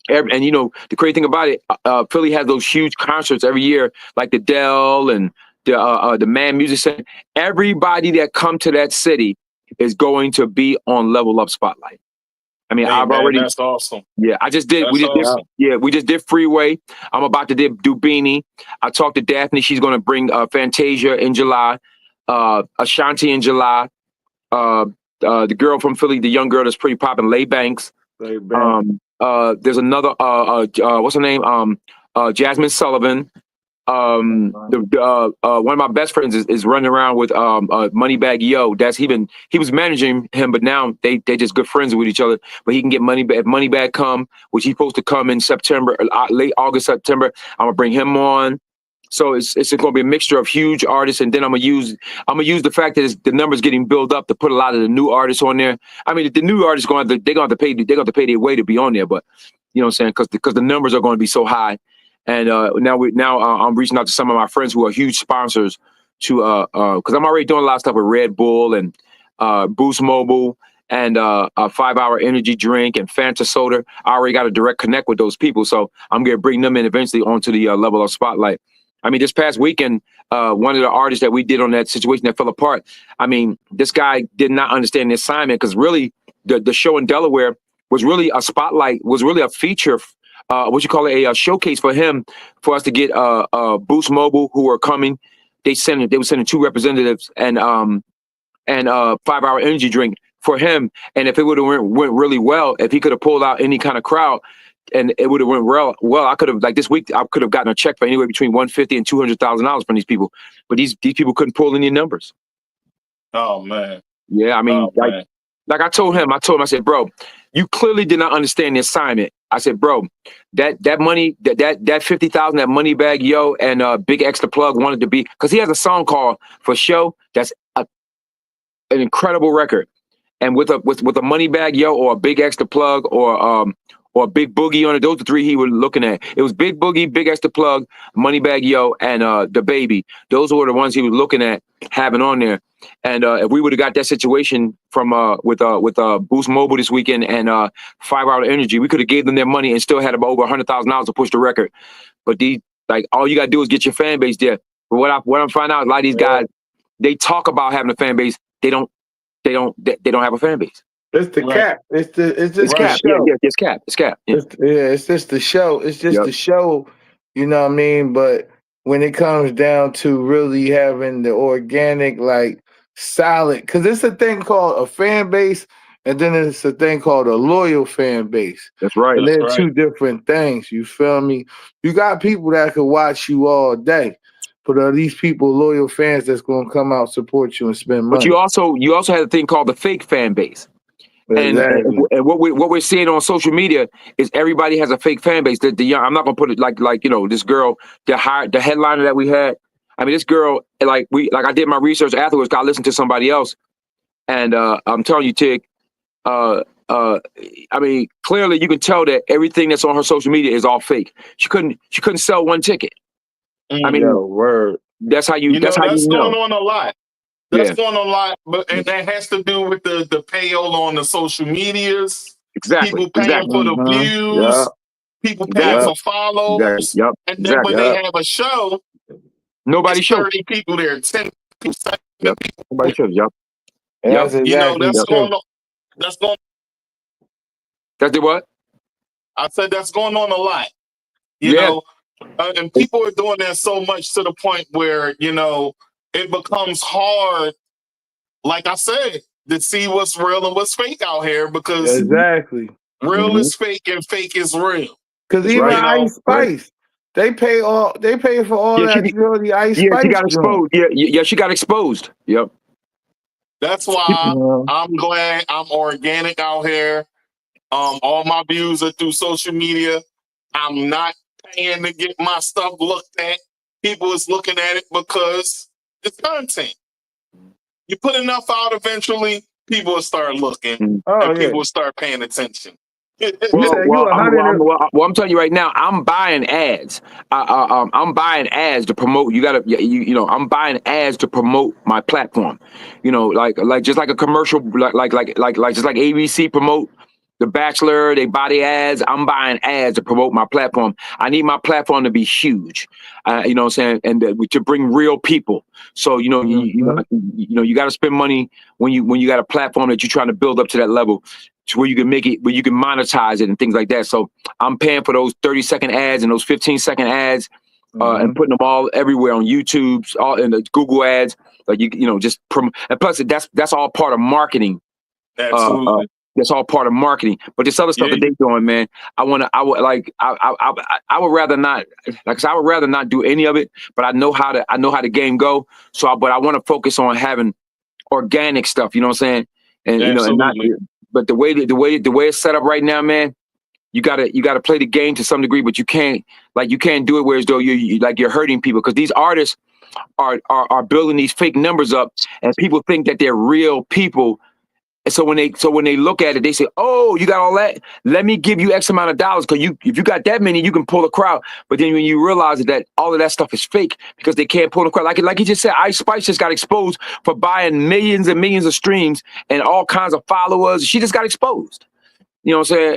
and the crazy thing about it, Philly has those huge concerts every year, like the Dell and the Man Music Center. Everybody that come to that city is going to be on Level Up Spotlight. I mean, that's awesome. Yeah, we just did Freeway. I'm about to do Beanie. I talked to Daphne. She's going to bring Fantasia in July, Ashanti in July, the girl from Philly, the young girl that's pretty popping, Lay Banks. There's another, what's her name? Jasmine Sullivan. One of my best friends is running around with Moneybag Yo. He was managing him, but now they just good friends with each other. But he can get Moneybag. If Moneybag come, which he's supposed to come in September, late August, September, I'm gonna bring him on. So it's gonna be a mixture of huge artists, and then I'm gonna use the fact that the numbers getting built up to put a lot of the new artists on there. I mean, the new artists they're gonna have to pay their way to be on there, but you know what I'm saying, because the numbers are going to be so high. And now I'm reaching out to some of my friends who are huge sponsors to because I'm already doing a lot of stuff with Red Bull and Boost Mobile and a 5-hour energy drink and Fanta soda. I already got a direct connect with those people, so I'm gonna bring them in eventually onto the Level Up Spotlight. I mean, this past weekend, one of the artists that we did on that situation that fell apart, I mean, this guy did not understand the assignment, because really the show in Delaware was really a spotlight, was really a feature. A showcase for him, for us to get Boost Mobile, who are coming. They were sending 2 representatives and 5-hour energy drink for him. And if it would have went really well, if he could have pulled out any kind of crowd, and it would have went well, I could have, like this week, I could have gotten a check for anywhere between $150,000 and $200,000 from these people. But these people couldn't pull any numbers. Oh man. Yeah, I mean, like I told him, I said, bro, you clearly did not understand the assignment. I said, bro, that money, that $50,000, that Moneybag Yo and Big Extra Plug wanted to be, because he has a song called For Show that's an incredible record. and with a money bag, yo, or a big extra plug, or a big boogie on it. Those are the three he was looking at. It was big boogie, big extra plug, money bag, yo, and the baby. Those were the ones he was looking at having on there. And if we would have got that situation from with Boost Mobile this weekend and 5 Hour Energy, we could have gave them their money and still had about over $100,000 to push the record. But these, like, all you gotta do is get your fan base there. But what I'm finding out, a lot of these guys, they talk about having a fan base. They don't have a fan base. It's the cap. It's just cap. the show. Yeah, it's cap. It's cap. Yeah. It's just the show. It's just the show. You know what I mean? But when it comes down to really having the organic, like, solid, because it's a thing called a fan base, and then it's a thing called a loyal fan base. That's right. And they're two different things. You feel me? You got people that could watch you all day. But are these people loyal fans that's going to come out, support you, and spend money? But you also have a thing called the fake fan base. Exactly. And what we're seeing on social media is everybody has a fake fan base. The young, I'm not gonna put it like this girl, the headliner that we had. I mean, this girl, like I did my research afterwards. I listened to somebody else, and I'm telling you, Tig. I mean, clearly you can tell that everything that's on her social media is all fake. She couldn't sell one ticket. I mean, word. That's how you. That's going on a lot. That's going on a lot, and that has to do with the payola on the social medias. Exactly. People paying for the views. People paying for follows. And then when they have a show, nobody shows. 30 people there, 10 people, 7 people. Nobody shows. That's going on. That's going. That's the what? I said that's going on a lot. You know, and people are doing that so much to the point where it becomes hard, like I said, to see what's real and what's fake out here, because real is fake and fake is real. Because even Ice Spice, they pay for all that jewelry. Ice Spice, she got exposed. Yeah, she got exposed. Yep. That's why I'm glad I'm organic out here. All my views are through social media. I'm not paying to get my stuff looked at. People is looking at it because it's content. You put enough out, eventually people will start looking, and people will start paying attention. Well, I'm telling you right now, I'm buying ads. I'm buying ads to promote. I'm buying ads to promote my platform. Like just like a commercial, like just like ABC promote The Bachelor, they buy the ads. I'm buying ads to promote my platform. I need my platform to be huge. You know what I'm saying? And to bring real people. So, you got to spend money when you got a platform that you're trying to build up to that level to where you can make it, where you can monetize it and things like that. So I'm paying for those 30-second ads and those 15-second ads and putting them all everywhere on YouTube, all in the Google ads. Like, just promote. And plus that's all part of marketing. Absolutely. That's all part of marketing. But this other stuff that they're doing, man, I would rather not, I would rather not do any of it, but I know how the game go. But I want to focus on having organic stuff, you know what I'm saying? And but the way it's set up right now, man, you gotta play the game to some degree, but you can't do it where as though you're hurting people, because these artists are building these fake numbers up, and people think that they're real people. And so when they look at it, they say, "Oh, you got all that? Let me give you X amount of dollars, because if you got that many, you can pull a crowd." But then when you realize that all of that stuff is fake because they can't pull the crowd, like you just said, Ice Spice just got exposed for buying millions and millions of streams and all kinds of followers. She just got exposed. You know what I'm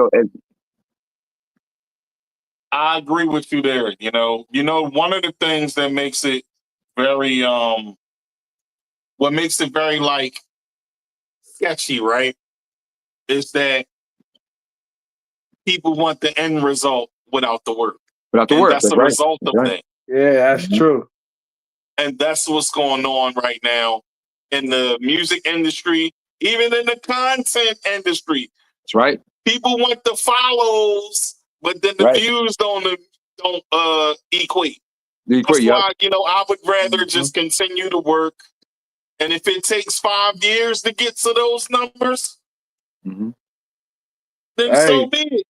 saying? I agree with you there. One of the things that makes it very like sketchy, right, is that people want the end result without the work. That's the result of that. Yeah, that's true. And that's what's going on right now in the music industry, even in the content industry. That's right. People want the follows, but then the views don't equate. That's why, I would rather just continue to work. And if it takes 5 years to get to those numbers, then so be it.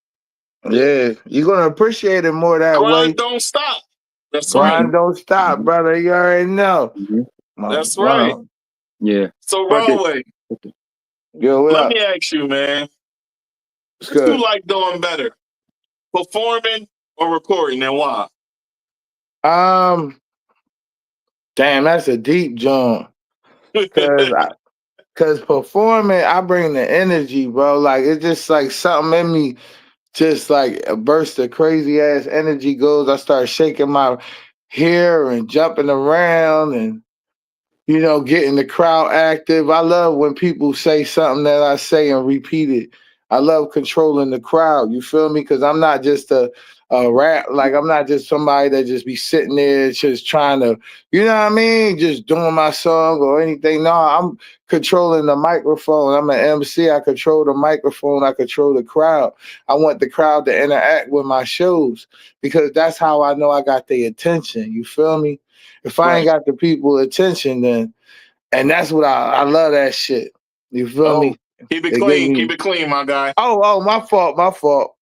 Yeah, you're going to appreciate it more that way. Grind don't stop. That's Grind don't stop, brother. You already know. That's right. Yeah. So, Raway, Yo, what Let up? me ask you, man. It's What you good. like doing better, performing or recording, and why? Damn, that's a deep jump. Cause performing, I bring the energy, bro. Like it's just like something in me, just like a burst of crazy ass energy goes. I start shaking my hair and jumping around and getting the crowd active. I love when people say something that I say and repeat it. I love controlling the crowd. You feel me? Because I'm not just a rap. Like I'm not just somebody that just be sitting there just trying to, you know what I mean? Just doing my song or anything. No, I'm controlling the microphone. I'm an MC. I control the microphone. I control the crowd. I want the crowd to interact with my shows because that's how I know I got their attention. You feel me? If I ain't got the people attention, then and that's what I love that shit. You feel me? Keep it It give clean. me Keep it clean, my guy. my fault.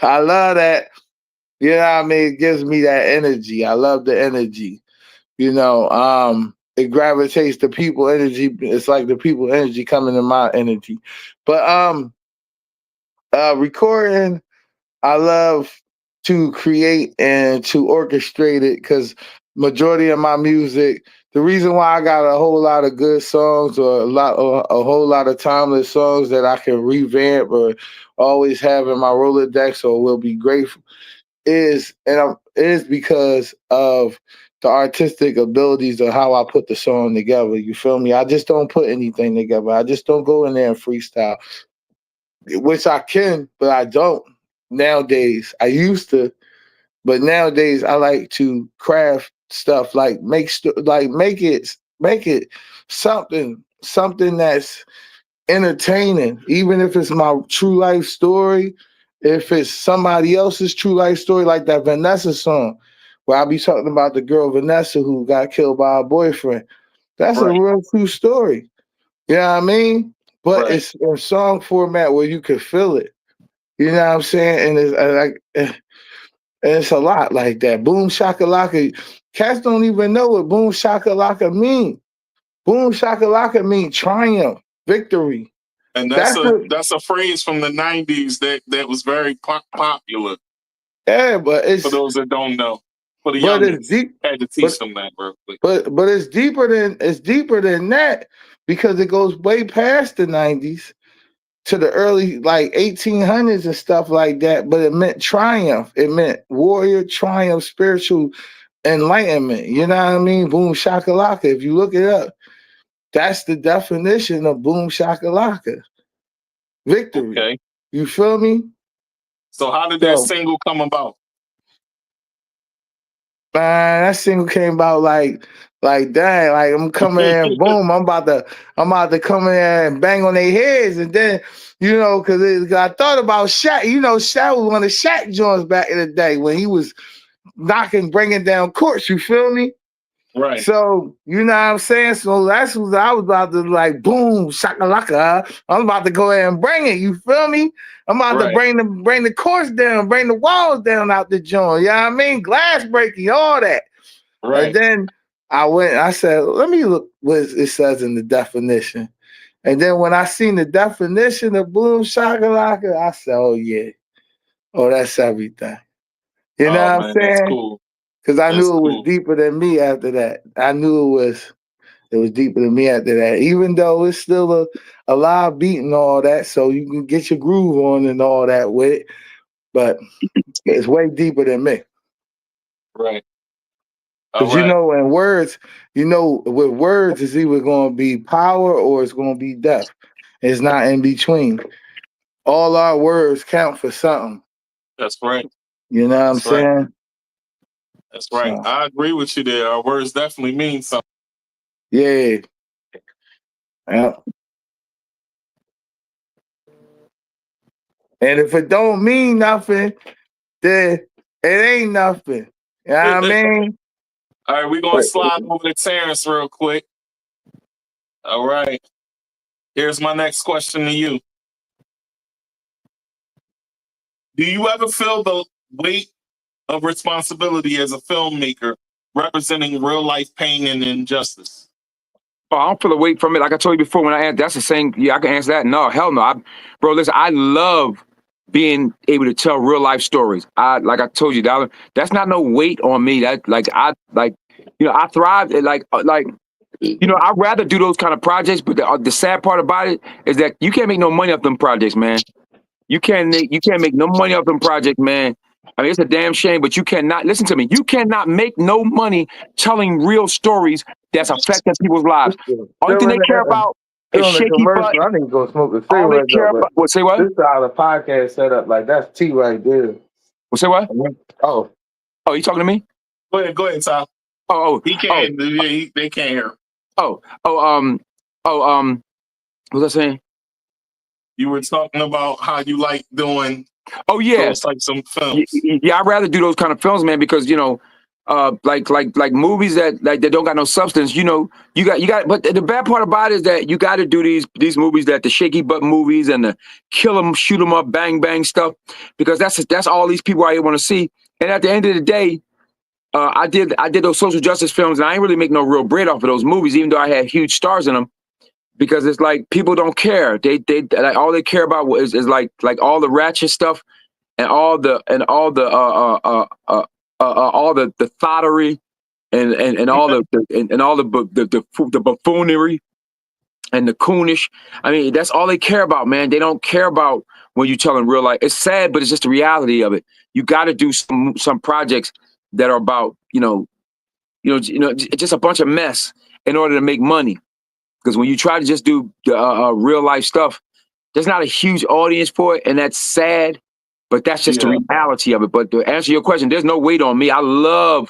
I love that. You know what I mean? It gives me that energy. I love the energy. It gravitates to people energy. It's like the people energy coming to my energy. But recording, I love to create and to orchestrate it because majority of my music, the reason why I got a whole lot of good songs or a whole lot of timeless songs that I can revamp or always have in my Rolodex or will be grateful is because of the artistic abilities of how I put the song together. You feel me? I just don't put anything together. I just don't go in there and freestyle, which I can, but I don't nowadays. I used to, but nowadays I like to craft stuff, like make it something that's entertaining, even if it's my true life story, if it's somebody else's true life story, like that Vanessa song, where I be talking about the girl Vanessa who got killed by her boyfriend. That's a real true story. You know what I mean? But it's a song format where you can feel it. You know what I'm saying? And it's and it's a lot like that. Boom shakalaka. Cats don't even know what boom shakalaka mean. Boom shakalaka mean triumph, victory. And that's a phrase from the '90s that was very popular. Yeah, but it's for those that don't know. For the but youngins, it's deep. had to teach them that real quick. But it's deeper than that because it goes way past the '90s to the early like 1800s and stuff like that. But it meant triumph. It meant warrior triumph, spiritual enlightenment. You know what I mean? Boom shakalaka. If you look it up, that's the definition of boom shakalaka. Victory. Okay. You feel me? So how did that single come about? Man, that single came about like dang, like I'm coming in, boom, I'm about to come in and bang on their heads, and then because I thought about Shaq. Shaq was one of Shaq joints back in the day when he was bringing down courts. You feel me? Right. So you know what I'm saying. So that's what I was about to like. Boom, shakalaka. I'm about to go ahead and bring it. You feel me? I'm about to bring the courts down, bring the walls down out the joint. You know what I mean? Glass breaking, all that. Right. And then I said, let me look what it says in the definition. And then when I seen the definition of boom shakalaka, I said, oh yeah. Oh, that's everything. You know what I'm saying? That's cool. Because I knew it was deeper than me after that. I knew it was deeper than me after that. Even though it's still a live beat and all that, so you can get your groove on and all that with it. But it's way deeper than me. Right. Because in words, with words, it's either going to be power or it's going to be death. It's not in between. All our words count for something. That's right. You know what I'm saying? That's right. So, I agree with you there. Our words definitely mean something. Yeah. Yeah. And if it don't mean nothing, then it ain't nothing. You know what I mean? All right, we're going to slide over to Terrance real quick. All right. Here's my next question to you. Do you ever feel the weight of responsibility as a filmmaker representing real life pain and injustice? Oh, I don't feel the weight from it. Like I told you before, when I answered, that's the same. Yeah, I can answer that. No, hell no. Bro, listen, I love being able to tell real life stories. Like I told you, that's not no weight on me. That I thrive at I'd rather do those kind of projects. But the sad part about it is that you can't make no money off them projects, man. You can't make no money off them projects, man. I mean, it's a damn shame, but you cannot listen to me. You cannot make no money telling real stories that's affecting people's lives. Only thing they care about is shaky butt. I need to go smoke a All they cigarette. care about. What? Say what? This is how the podcast set up. Like that's T right there. What? Say what? Oh, you talking to me? Go ahead, Tom. He can't. They can't hear. What was I saying? You were talking about how you like doing. Oh yeah, those types of films. Yeah, I'd rather do those kind of films, man, because like movies that don't got no substance. You got. But the bad part about it is that you got to do these movies, that the shaky butt movies and the kill 'em, shoot 'em up, bang bang stuff, because that's all these people out here want to see. And at the end of the day, I did those social justice films, and I ain't really make no real bread off of those movies, even though I had huge stars in them. Because it's like people don't care. They like all they care about is like all the ratchet stuff and all the thottery and all the buffoonery and the coonish. I mean, that's all they care about, man. They don't care about when you tell them real life. It's sad, but it's just the reality of it. You got to do some projects that are about just a bunch of mess in order to make money. Because when you try to just do real life stuff, there's not a huge audience for it, and that's sad. But that's just the reality of it. But to answer your question, there's no weight on me. I would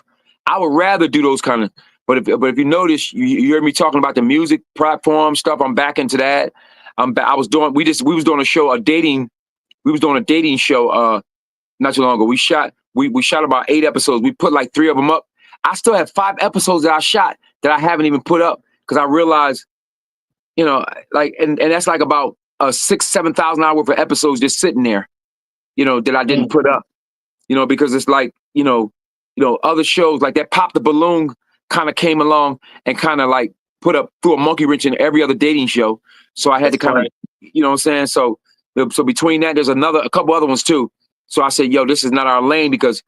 rather do those kind of. But if you notice, you heard me talking about the music platform stuff. I'm back into that. We was doing a show, We was doing a dating show not too long ago. We shot about 8 episodes. We put like 3 of them up. I still have 5 episodes that I shot that I haven't even put up because I realized. And that's like about 6,000-7,000 hours worth of episodes just sitting there, that I didn't put up, because it's like, other shows like that Pop the Balloon kind of came along and kind of like threw a monkey wrench in every other dating show. So I had to kind of, you know what I'm saying? So between that, there's a couple other ones too. So I said, yo, this is not our lane because,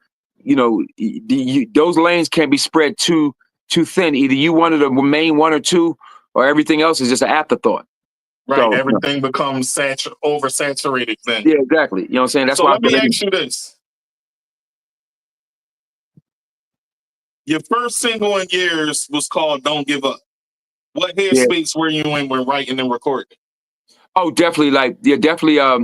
those lanes can't be spread too thin. Either you wanted to remain 1 or 2, or everything else is just an afterthought. Right, So, everything becomes oversaturated then. Yeah, exactly. You know what I'm saying? That's why. Let me ask you this. Your first single in years was called Don't Give Up. What headspace were you in when writing and recording? Oh, definitely. Definitely. I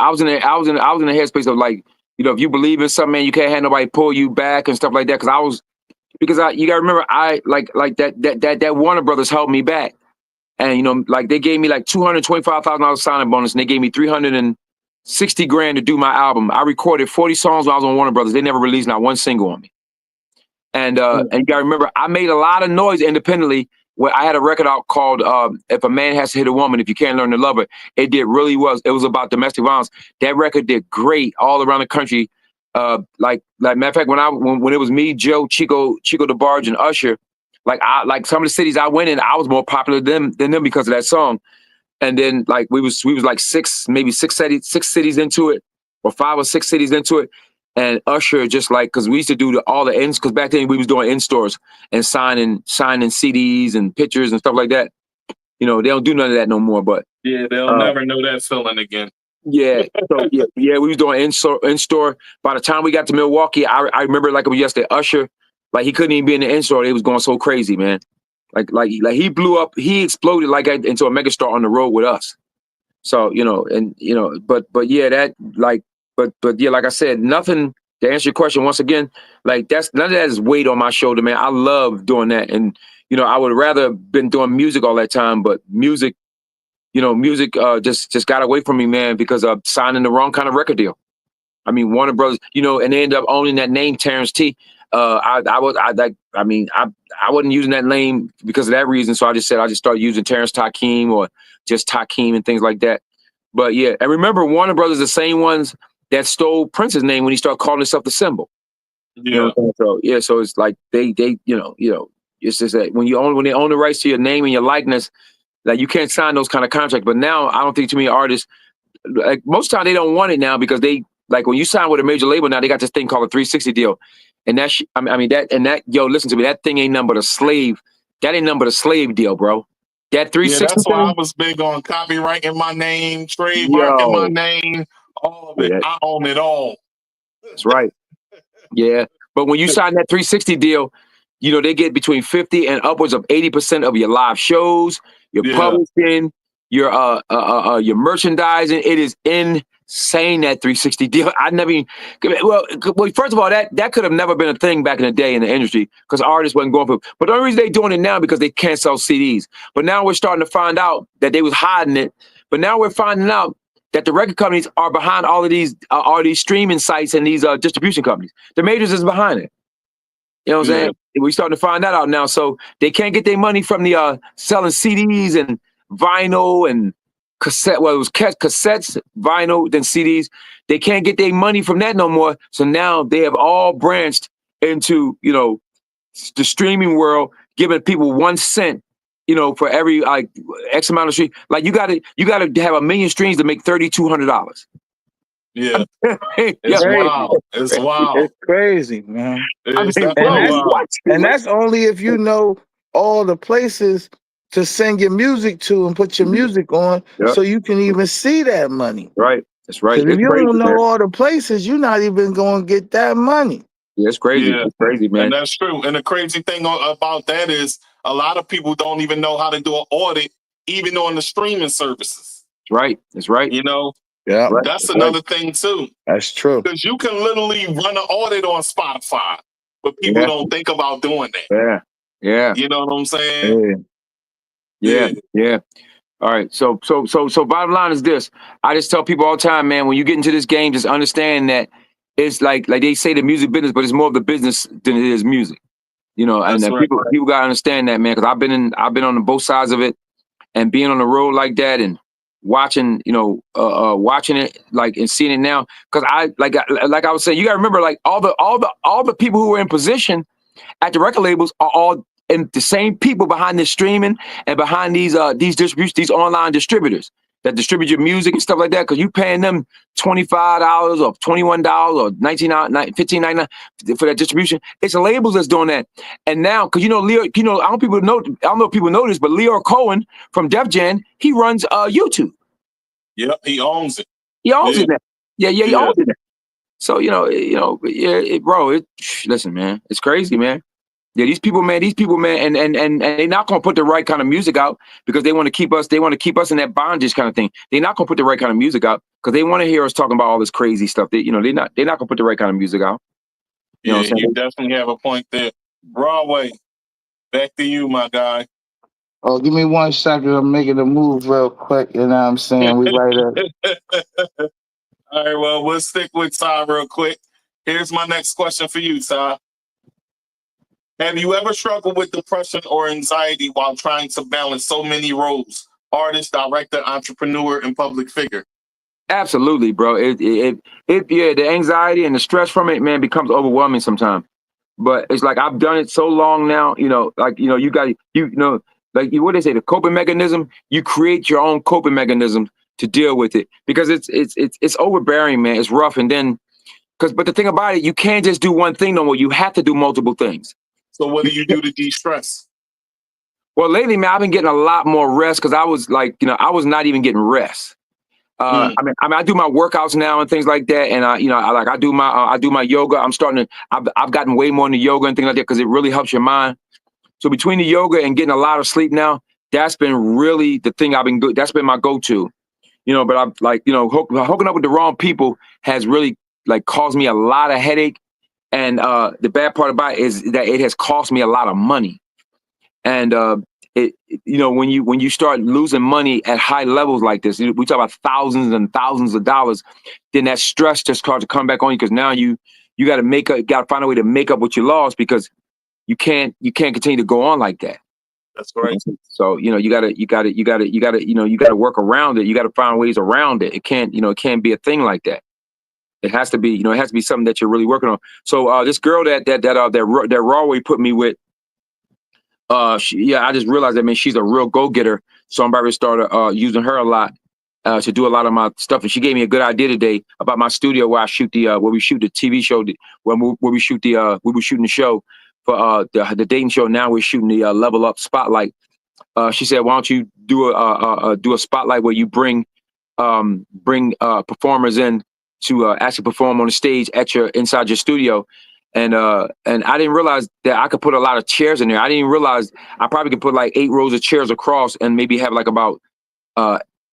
was in the headspace of like, if you believe in something, man, you can't have nobody pull you back and stuff like that. Because you gotta remember, I like that Warner Brothers held me back, and they gave me like $225,000 signing bonus, and they gave me $360,000 to do my album. I recorded 40 songs when I was on Warner Brothers. They never released not one single on me, and you gotta remember, I made a lot of noise independently. Where I had a record out called "If a Man Has to Hit a Woman, If You Can't Learn to Love Her." It did really well. It was about domestic violence. That record did great all around the country. Like matter of fact, when it was me, Joe, Chico DeBarge, and Usher, like some of the cities I went in, I was more popular than them because of that song. And then like we was like six cities into it, or 5 or 6 cities into it. And Usher just like, because we used to do all the ends, because back then we was doing in stores and signing CDs and pictures and stuff like that. They don't do none of that no more. But yeah, they'll never know that feeling again. Yeah, so we was doing in store. By the time we got to Milwaukee, I remember like it was yesterday. Usher, like he couldn't even be in the in store. He was going so crazy, man. Like he blew up. He exploded into a megastar on the road with us. So but yeah, that but yeah, like I said, nothing. To answer your question once again, like none of that is weight on my shoulder, man. I love doing that, and I would rather been doing music all that time, but music just got away from me, man, because of signing the wrong kind of record deal. I mean, Warner Brothers, and they ended up owning that name, Terrance T. I wasn't using that name because of that reason. So I just started using Terrance Tykeem or just Tykeem and things like that. But yeah, and remember, Warner Brothers, the same ones that stole Prince's name when he started calling himself the Symbol. Yeah. So it's like they It's just that when they own the rights to your name and your likeness, like you can't sign those kind of contracts. But now I don't think too many artists, like most time they don't want it now because they like when you sign with a major label now they got this thing called a 360 deal, and yo, listen to me, that thing ain't nothing but a slave. That ain't nothing but a slave deal, bro. That 360. Yeah, that's why thing, I was big on copywriting my name, trademarking my yo, name, all of it. yeah, I own it all. that's right. Yeah, but when you sign that 360 deal, you know they get between 50 and upwards of 80% of your live shows, your publishing, your merchandising. It is insane, that 360 deal. I never even, well, first of all, that could have never been a thing back in the day in the industry because artists wasn't going for it. But the only reason they doing it now because they can't sell CDs. But now we're starting to find out that they was hiding it. But now we're finding out that the record companies are behind all these streaming sites and these distribution companies. The majors is behind it. You know what I'm saying? We're starting to find that out now. So they can't get their money from the selling CDs and vinyl and cassette. Well, it was cassettes, vinyl, then CDs. They can't get their money from that no more. So now they have all branched into, you know, the streaming world, giving people 1 cent, you know, for every like X amount of stream. Like you gotta have 1 million streams to make $3,200. Yeah. It's wild. It's wild. It's crazy, man. Wild. And that's only if you know all the places to send your music to and put your music on so you can even see that money. Right. That's right. If you don't know all the places, you're not even going to get that money. Yeah, it's crazy. Yeah. It's crazy, man. And that's true. And the crazy thing about that is a lot of people don't even know how to do an audit, even on the streaming services. Right. That's right. You know? Yeah. That's another thing too. That's true. Because you can literally run an audit on Spotify, but people don't think about doing that. Yeah. Yeah. You know what I'm saying? Yeah. All right. So bottom line is this. I just tell people all the time, man, when you get into this game, just understand that it's like they say the music business, but it's more of the business than it is music. You know, and people gotta understand that, man, because I've been on both sides of it, and being on the road like that and watching, you know, watching it like and seeing it now. Because I was saying, you gotta remember, like all the people who were in position at the record labels are all and the same people behind this streaming and behind these distributions, these online distributors that distribute your music and stuff like that. Because you paying them $25 or $21 or $15.99 for that distribution. It's the labels that's doing that. And now, because I don't know if people know this, but Leo Cohen from Def Jam, he runs YouTube. Yep, he owns it. He owns it now. Yeah, he owns it now. So bro, listen, man, it's crazy, man. Yeah, these people, man, and they're not gonna put the right kind of music out because they want to keep us in that bondage kind of thing. They're not gonna put the right kind of music out because they want to hear us talking about all this crazy stuff. They're not gonna put the right kind of music out. You know what I'm saying? You definitely have a point there. Raway, back to you, my guy. Oh, give me 1 second. I'm making a move real quick. You know what I'm saying? We right up. All right, well, we'll stick with Ty real quick. Here's my next question for you, Ty. Have you ever struggled with depression or anxiety while trying to balance so many roles? Artist, director, entrepreneur, and public figure. Absolutely, bro. The anxiety and the stress from it, man, becomes overwhelming sometimes. But it's like I've done it so long now, what they say, the coping mechanism, you create your own coping mechanism to deal with it because it's overbearing, man. It's rough. And then but the thing about it, you can't just do one thing no more. You have to do multiple things. So what do you do to de-stress? Well, lately, man, I've been getting a lot more rest because I was I was not even getting rest. I do my workouts now and things like that, and I do my yoga. I've gotten way more into yoga and things like that because it really helps your mind. So between the yoga and getting a lot of sleep now, that's been really the thing I've been good. That's been my go-to, But I'm hooking up with the wrong people has really caused me a lot of headache. And the bad part about it is that it has cost me a lot of money. And when you start losing money at high levels like this, we talk about thousands and thousands of dollars, then that stress just starts to come back on you because now you got to find a way to make up what you lost because you can't continue to go on like that. That's right. So you got to work around it. You got to find ways around it. It can't be a thing like that. It has to be, something that you're really working on. So this girl that Raway put me with, I just realized that, man, she's a real go-getter. So I'm about to start using her a lot to do a lot of my stuff. And she gave me a good idea today about my studio where I shoot where we shoot the TV show, where we shoot we were shooting the show for the dating show. Now we're shooting the Level Up Spotlight. She said, why don't you do a spotlight where you bring performers in to actually perform on the stage inside your studio. And I didn't realize that I could put a lot of chairs in there. I didn't even realize I probably could put like 8 rows of chairs across and maybe have like about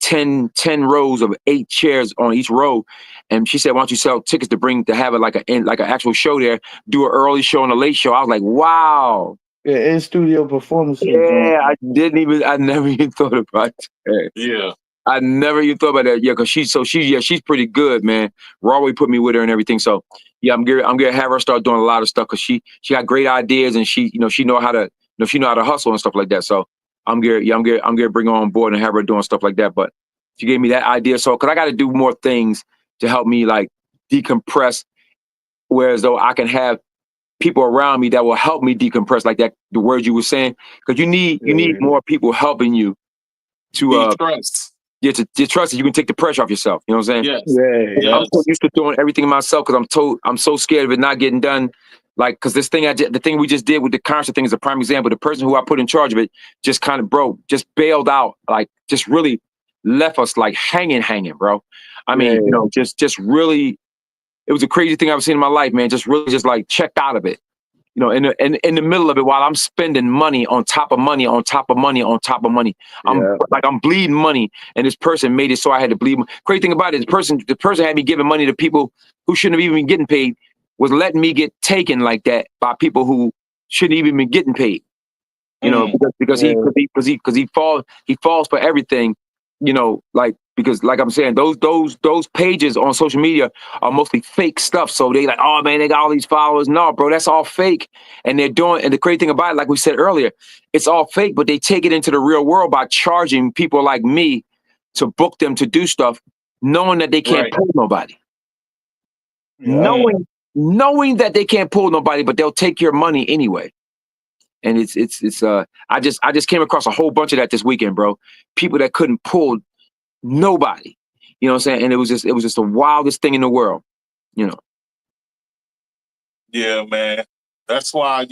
10 rows of 8 chairs on each row. And she said, why don't you sell tickets to have it like an actual show there, do an early show and a late show. I was like, wow. Yeah, in studio performance. Yeah, I never even thought about that. Yeah. I never even thought about that. Yeah, because she's pretty good, man. Raway put me with her and everything. So yeah, I'm gonna have her start doing a lot of stuff because she got great ideas and she know how to hustle and stuff like that. So I'm gonna bring her on board and have her doing stuff like that. But she gave me that idea. So because I got to do more things to help me like decompress, whereas though I can have people around me that will help me decompress, like that the words you were saying, because you need more people helping you to trust. Yeah, to trust that you can take the pressure off yourself. You know what I'm saying? Yes. I'm so used to doing everything myself because I'm so scared of it not getting done. Like, because the thing we just did with the concert thing is a prime example. The person who I put in charge of it just kind of just bailed out, like just really left us like hanging, bro. I mean, just really, it was the crazy thing I've seen in my life, man. Just really just like checked out of it. In the middle of it, while I'm spending money on top of money on top of money on top of money, I'm bleeding money, and this person made it so I had to bleed. Crazy thing about it, the person had me giving money to people who shouldn't have even been getting paid, was letting me get taken like that by people who shouldn't even been getting paid. Because he falls for everything. Because like I'm saying, those pages on social media are mostly fake stuff. So they like, oh man, they got all these followers. No, bro, that's all fake. And the crazy thing about it, like we said earlier, it's all fake, but they take it into the real world by charging people like me to book them to do stuff, knowing that they can't pull nobody. Knowing that they can't pull nobody, but they'll take your money anyway. And I just came across a whole bunch of that this weekend, bro. People that couldn't pull nobody, you know what I'm saying? And it was just the wildest thing in the world, Yeah, man. That's why,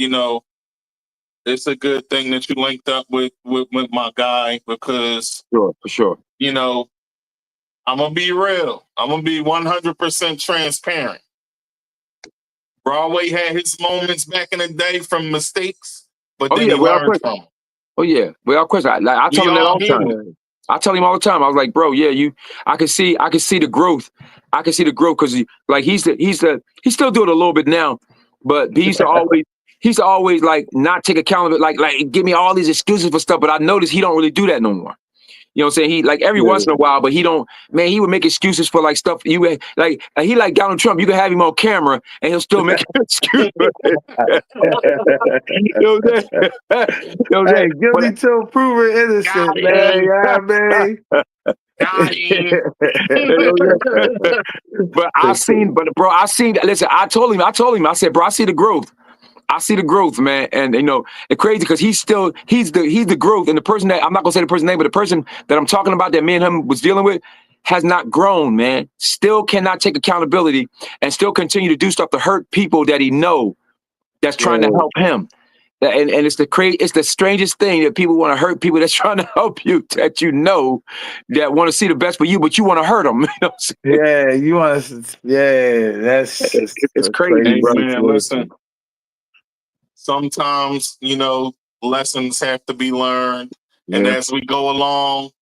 it's a good thing that you linked up with my guy, because for sure. I'm gonna be real. I'm gonna be 100% transparent. Raway had his moments back in the day from mistakes, but then he learned from them. Oh yeah, without question. I tell him that all the time. I tell him all the time. I was like, bro, yeah, I can see the growth. I can see the growth because he's still doing it a little bit now, but he used to always like not take account of it, like give me all these excuses for stuff. But I noticed he don't really do that no more. You know what I'm saying? He like every once in a while, but he would make excuses for like stuff. He like Donald Trump. You can have him on camera and he'll still make an excuse. You know what I'm saying? Guilty till proven innocent, man. Yeah, man. Listen, I told him, I said, bro, I see the growth. I see the growth, man. And it's crazy because he's the growth. And the person that, I'm not gonna say the person's name, but the person that I'm talking about that me and him was dealing with has not grown, man. Still cannot take accountability and still continue to do stuff to hurt people that he know that's trying to help him. And it's the strangest thing that people want to hurt people that's trying to help you, that that want to see the best for you, but you want to hurt them. Yeah, you want to. Yeah, it's crazy, bro. Man, listen. Sometimes, lessons have to be learned. And as we go along,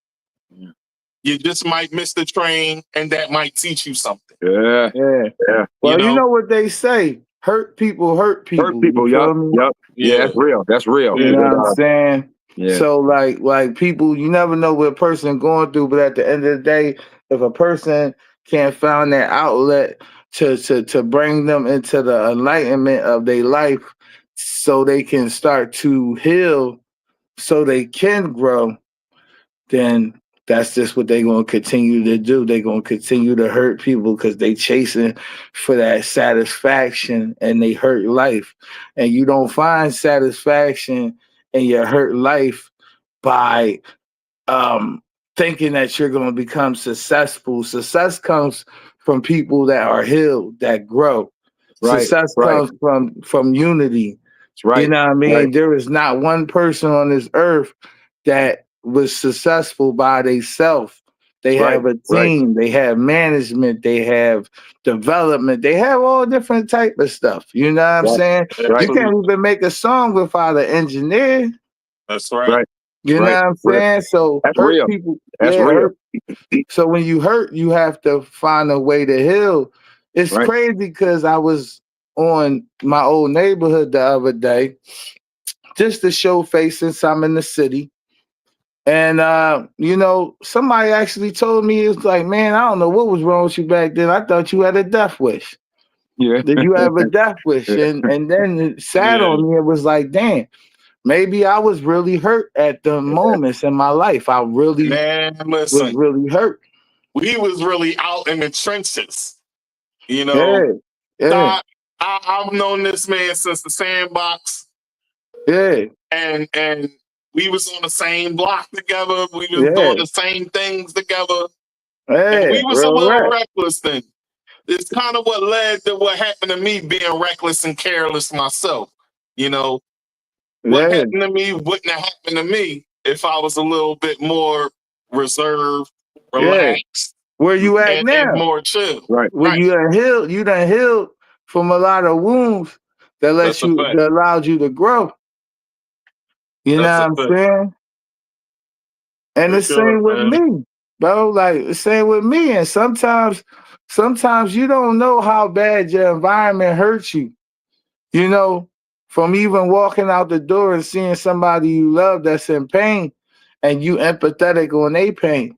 you just might miss the train and that might teach you something. Yeah. Well, you know what they say. Hurt people. Hurt people, yep. Yeah, that's real. You know what I'm saying? Yeah. So like people, you never know what a person going through, but at the end of the day, if a person can't find that outlet to bring them into the enlightenment of their life, so they can start to heal, so they can grow, then that's just what they're going to continue to do. They're going to continue to hurt people because they chasing for that satisfaction and they hurt life. And you don't find satisfaction in your hurt life by thinking that you're going to become successful. Success comes from people that are healed, that grow. Right, Success right. comes from unity. Right. You know what I mean? Right. There is not one person on this earth that was successful by themselves. They Right, have a right. team, they have management, they have development, they have all different type of stuff. You know what I'm Right, saying? right. You can't even make a song without an engineer. That's right. Right. You know Right. what I'm Real. saying? So That's hurt real. people, That's yeah, real. hurt. So when you hurt, you have to find a way to heal. It's Right. crazy because I was on my old neighborhood the other day just to show face since I'm in the city. And you know, somebody actually told me, it's like, man, I don't know what was wrong with you back then. I thought you had a death wish. Yeah. Did you have a death wish? Yeah. And then it sat Yeah. on me. It was like, damn, maybe I was really hurt at the moments in my life. I really Man, was listen, really hurt. we was really out in the trenches. You know, Yeah, yeah, I've known this man since the sandbox, yeah, and we was on the same block together. We was yeah, doing the same things together, and yeah, we was a real little rap. reckless then. It's kind of what led to what happened to me being reckless and careless myself. You know, what Yeah, happened to me wouldn't have happened to me if I was a little bit more reserved, yeah. relaxed, Where you at and now? more chill. Right. When Right. you done healed from a lot of wounds That's a fact. that allowed you to grow. You know That's what a I'm fact. saying? And For the sure, same with man. me, bro. Like the same with me. And sometimes you don't know how bad your environment hurts you. You know, from even walking out the door and seeing somebody you love that's in pain and you empathetic on their pain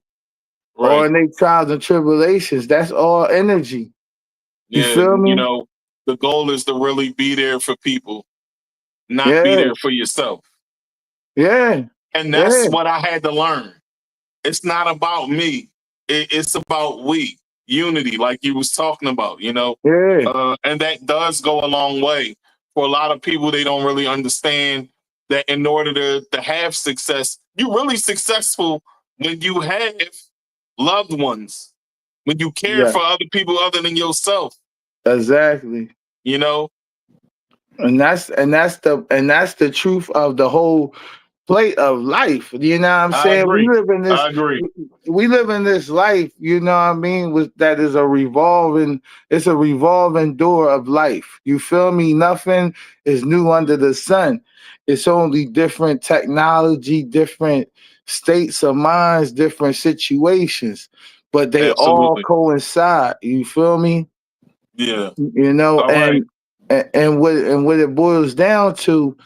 or Right. in their trials and tribulations. That's all energy. You Yeah. feel You me? know, the goal is to really be there for people, not be Yeah, there for yourself. yeah, And yeah, that's what I had to learn. It's not about me. It's about we. Unity, like you was talking about, you know. yeah, And that does go a long way. For a lot of people, they don't really understand that in order to have success, you're really successful when you have loved ones, when you care yeah, for other people other than yourself, exactly. you know? And that's the truth of the whole plate of life. You know what I'm I saying? agree. I agree. We live in this life, you know what I mean, with that is it's a revolving door of life. You feel me? Nothing is new under the sun. It's only different technology, different states of minds, different situations, but they all Absolutely. coincide. You feel me? Yeah. You know, All right. and what it boils down to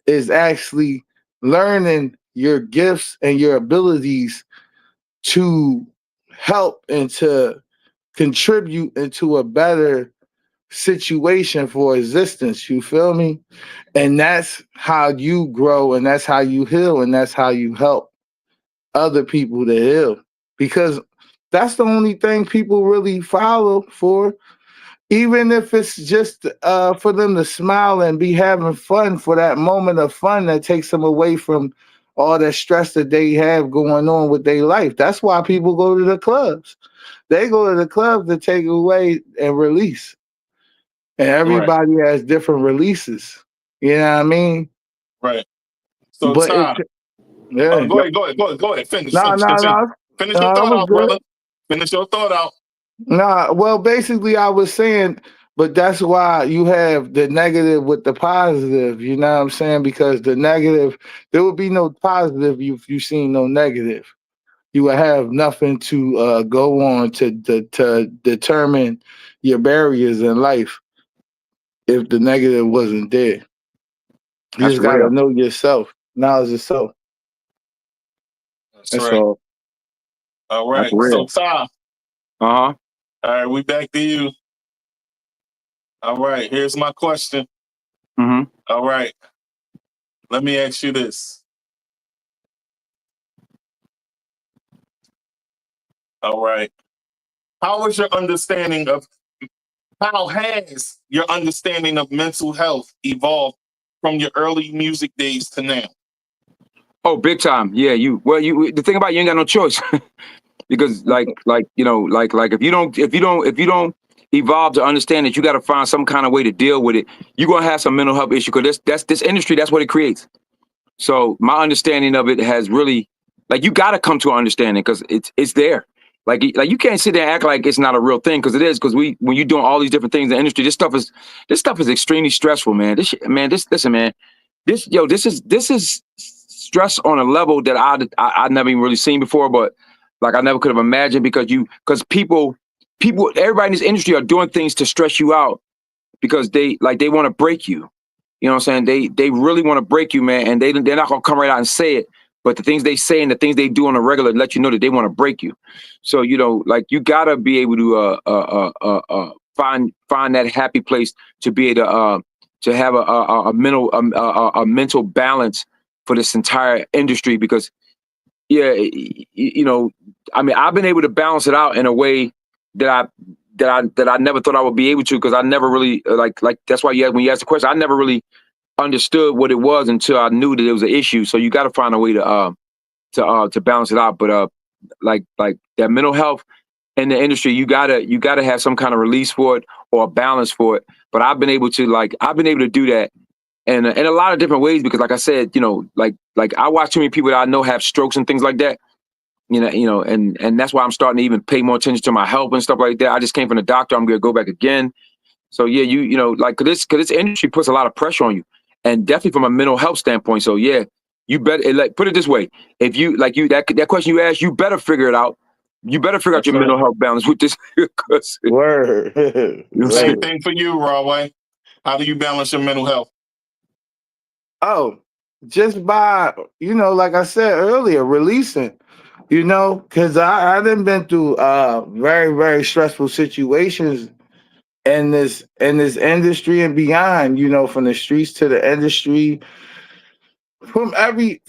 is actually learning your gifts and your abilities to help and to contribute into a better situation for existence. You feel me? And that's how you grow, and that's how you heal, and that's how you help other people to heal. Because that's the only thing people really follow for, even if it's just for them to smile and be having fun for that moment of fun that takes them away from all that stress that they have going on with their life. That's why people go to the clubs. They go to the clubs to take away and release. And Right. everybody has different releases. You know what I mean? Right. So But it, Ty, yeah. go ahead. Finish. No, no, Continue. no. Finish No, your I thought was out, good. brother. Finish your thought out. Nah, well, basically, I was saying, but that's why you have the negative with the positive. You know what I'm saying? Because the negative, there would be no positive if you seen no negative. You would have nothing to go on to determine your barriers in life if the negative wasn't there. You That's just got to real. know yourself. Knowledge of self. That's That's right. all. All That's right. So real. Ty, Uh-huh. all right, we back to you. All right, here's my question. Mm-hmm. All right. Let me ask you this. All right. How has your understanding of mental health evolved from your early music days to now? Oh, big time. Yeah, the thing about you ain't got no choice. Because like if you don't evolve to understand that you got to find some kind of way to deal with it, you're gonna have some mental health issue. Because that's this industry, that's what it creates. So my understanding of it has really, like, you got to come to an understanding because it's there. Like you can't sit there and act like it's not a real thing, because it is. Because when you're doing all these different things in the industry, this stuff is extremely stressful, man. Listen, man, this is stress on a level that I never even really seen before, but like I never could have imagined, because people, everybody in this industry are doing things to stress you out because they want to break you. You know what I'm saying? They really want to break you, man, and they're not gonna come right out and say it, but the things they say and the things they do on a regular let you know that they want to break you. So like you gotta be able to find that happy place to be able to have a mental balance for this entire industry, because I mean, I've been able to balance it out in a way that I never thought I would be able to, because I never really like that's why when you asked the question, I never really understood what it was until I knew that it was an issue. So you got to find a way to balance it out. But like that mental health in the industry, you gotta have some kind of release for it or a balance for it. But I've been able to do that in a lot of different ways, because like I said, like I watch too many people that I know have strokes and things like that. And that's why I'm starting to even pay more attention to my health and stuff like that. I just came from the doctor. I'm gonna go back again. So yeah, like, cause this industry puts a lot of pressure on you, and definitely from a mental health standpoint. So yeah, you better, like, put it this way: if you that question you asked, you better figure it out. You better figure out your mental health balance with this. Word. Same thing for you, Raway. How do you balance your mental health? Oh, just by, like I said earlier, releasing. Because I done been through very, very stressful situations in this industry and beyond, from the streets to the industry, from every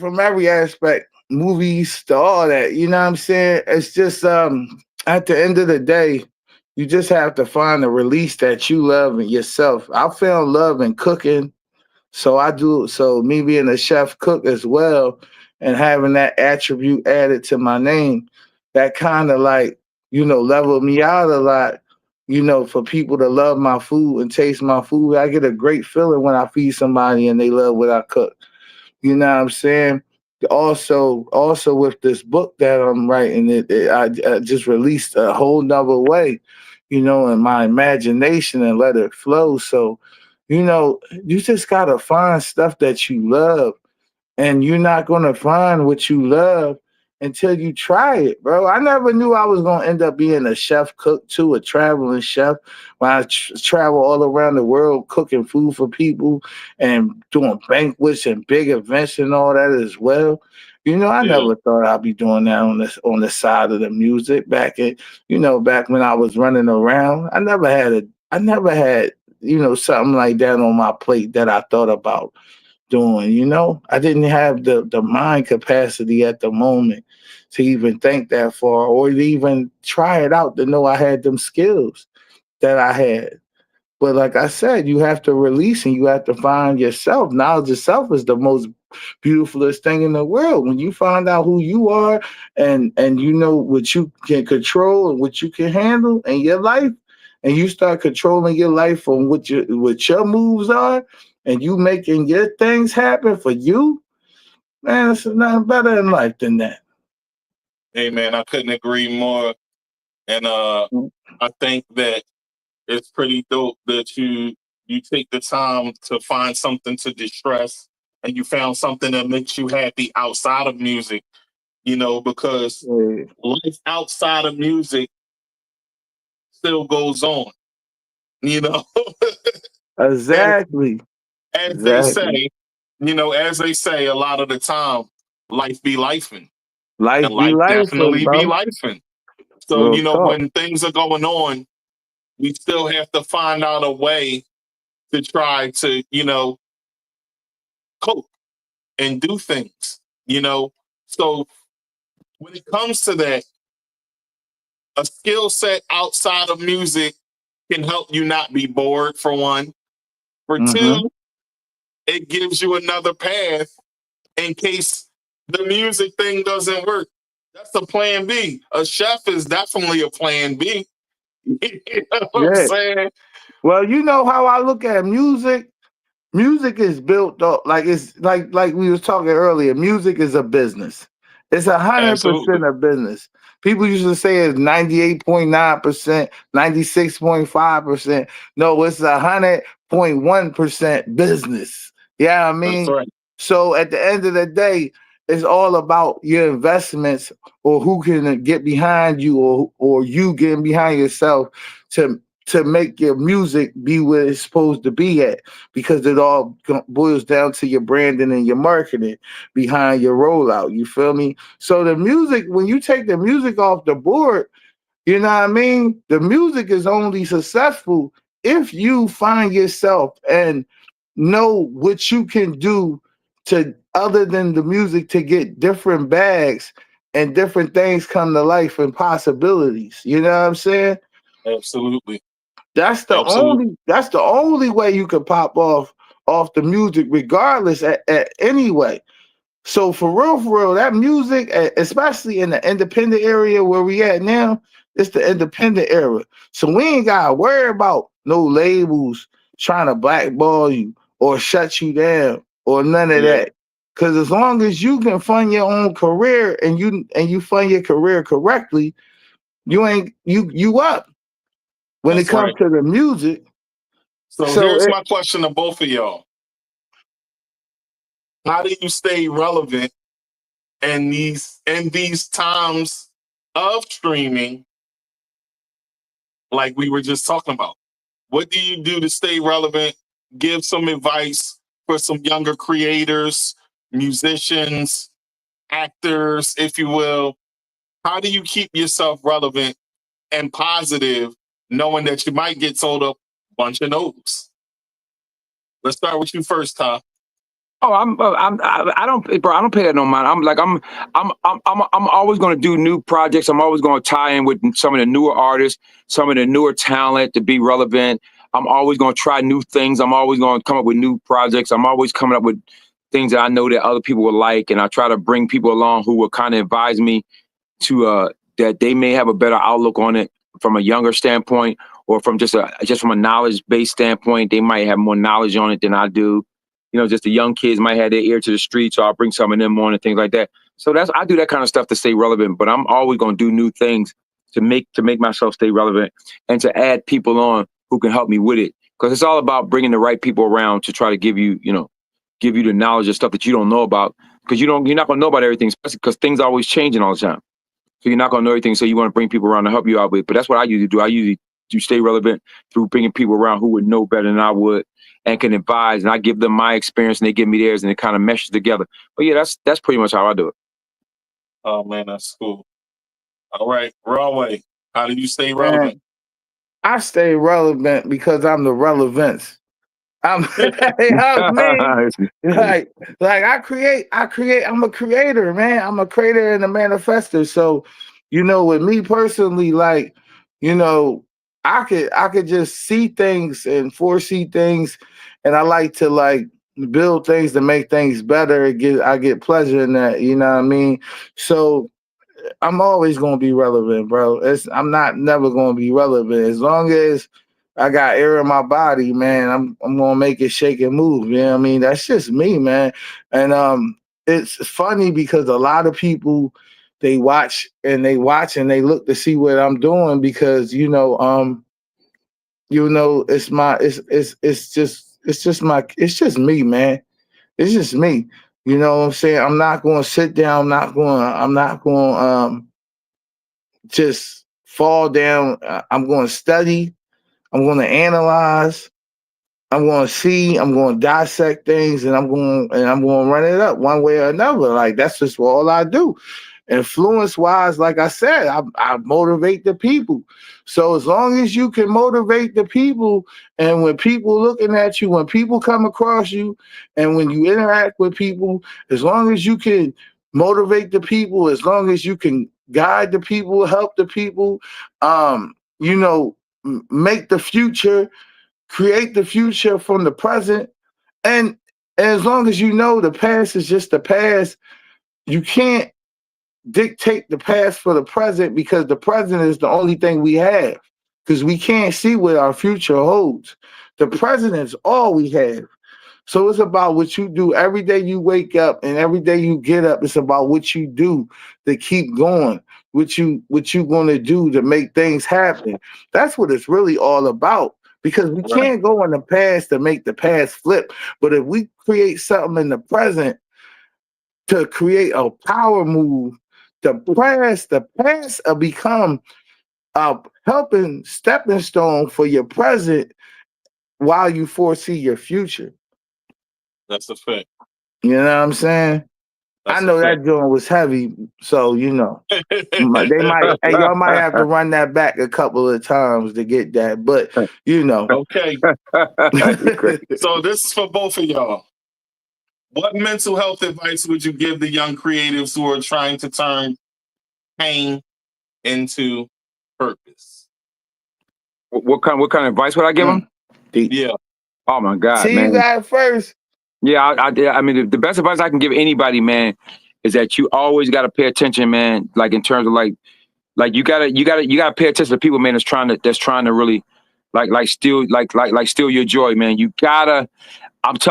aspect, movies to all that, you know what I'm saying? It's just at the end of the day, you just have to find a release that you love in yourself. I found love in cooking. So I do. So me being a chef cook as well, and having that attribute added to my name, that kind of like, leveled me out a lot, for people to love my food and taste my food. I get a great feeling when I feed somebody and they love what I cook. You know what I'm saying? Also with this book that I'm writing, I just released a whole nother way, in my imagination, and let it flow. So, you just gotta find stuff that you love, and you're not gonna find what you love until you try it, bro. I never knew I was gonna end up being a chef cook too, a traveling chef. When I travel all around the world cooking food for people and doing banquets and big events and all that as well. I never thought I'd be doing that on the side of the music back back when I was running around. I never had something like that on my plate that I thought about doing. I didn't have the mind capacity at the moment to even think that far, or to even try it out, to know I had them skills that I had. But like I said, you have to release and you have to find yourself. Knowledge of self is the most beautifulest thing in the world. When you find out who you are, and you know what you can control and what you can handle in your life, and you start controlling your life from what your moves are, and you making your things happen for you, man, it's nothing better in life than that. Hey man, I couldn't agree more. And I think that it's pretty dope that you take the time to find something to distress, and you found something that makes you happy outside of music, because life outside of music still goes on, Exactly. As they say, a lot of the time, life be lifing. Life And be life life, definitely be bro. lifing. So, Real talk. when things are going on, we still have to find out a way to try to, cope and do things, So when it comes to that, a skill set outside of music can help you not be bored, for one. For two, it gives you another path in case the music thing doesn't work. That's a plan B. A chef is definitely a plan B. You know what I'm saying? Well, you know how I look at music. Music is built up like it's like we was talking earlier. Music is a business. It's 100% a business. People used to say it's 98.9%, 96.5%. No, it's 100.1% business. Yeah, I mean. That's right. So at the end of the day, it's all about your investments or who can get behind you or you getting behind yourself to make your music be where it's supposed to be at, because it all boils down to your branding and your marketing behind your rollout. You feel me? So the music, when you take the music off the board, you know what I mean? The music is only successful if you find yourself and know what you can do to other than the music to get different bags and different things come to life and possibilities. You know what I'm saying? Absolutely. That's the only way you can pop off the music, regardless at any way. So for real, that music, especially in the independent area where we at now, it's the independent era. So we ain't gotta worry about no labels trying to blackball you or shut you down or none of that. Cause as long as you can fund your own career and you fund your career correctly, you up. When it comes to the music. So here's my question to both of y'all. How do you stay relevant in these times of streaming, like we were just talking about? What do you do to stay relevant? Give some advice for some younger creators, musicians, actors, if you will. How do you keep yourself relevant and positive, knowing that you might get told a bunch of no's? Let's start with you first, Ty. Oh, I don't pay that no mind. I'm always going to do new projects. I'm always going to tie in with some of the newer artists, some of the newer talent to be relevant. I'm always going to try new things. I'm always going to come up with new projects. I'm always coming up with things that I know that other people will like, and I try to bring people along who will kind of advise me to that they may have a better outlook on it from a younger standpoint, or from just from a knowledge-based standpoint. They might have more knowledge on it than I do. You know, just the young kids might have their ear to the street, so I'll bring some of them on and things like that. So I do that kind of stuff to stay relevant, but I'm always going to do new things to make myself stay relevant and to add people on who can help me with it. Because it's all about bringing the right people around to try to give you the knowledge of stuff that you don't know about. Because you're not going to know about everything, especially because things are always changing all the time. So you're not going to know everything. So you want to bring people around to help you out with. But that's what I usually do. I usually do stay relevant through bringing people around who would know better than I would and can advise. And I give them my experience and they give me theirs, and it kind of meshes together. But yeah, that's pretty much how I do it. Oh man, that's cool. All right, Raway, how do you stay relevant? Man, I stay relevant because I'm the relevance. I'm like I create. I'm a creator, man. I'm a creator and a manifester. So, with me personally, I could just see things and foresee things, and I like to build things to make things better. I get pleasure in that. You know what I mean? So I'm always gonna be relevant, bro. I'm not never gonna be relevant as long as I got air in my body, man. I'm gonna make it shake and move. You know what I mean? That's just me, man. And it's funny because a lot of people they watch and they look to see what I'm doing because it's just me, man. It's just me. You know what I'm saying? I'm not going to sit down. I'm not going just fall down. I'm going to study. I'm going to analyze. I'm going to see. I'm going to dissect things, and I'm going to run it up one way or another. Like that's just all I do. Influence-wise, like I said, I motivate the people. So as long as you can motivate the people, and when people looking at you, when people come across you, and when you interact with people, as long as you can motivate the people, as long as you can guide the people, help the people, make the future, create the future from the present, and as long as you know the past is just the past, you can't dictate the past for the present because the present is the only thing we have because we can't see what our future holds. The present is all we have. So it's about what you do every day you wake up and every day you get up. It's about what you do to keep going, what you going to do to make things happen. That's what it's really all about because we can't go in the past to make the past flip. But if we create something in the present to create a power move, the past will become a helping stepping stone for your present while you foresee your future. That's a fact. You know what I'm saying? That's I know that joint was heavy, so you know y'all might have to run that back a couple of times to get that, but you know. Okay. So this is for both of y'all. What mental health advice would you give the young creatives who are trying to turn pain into purpose? What kind of advice would I give them? Yeah. Oh my God, See, man. you got it first. Yeah, I mean, the best advice I can give anybody, man, is that you always got to pay attention, man. Like in terms of like you gotta pay attention to people, man. That's trying to really steal your joy, man. You gotta.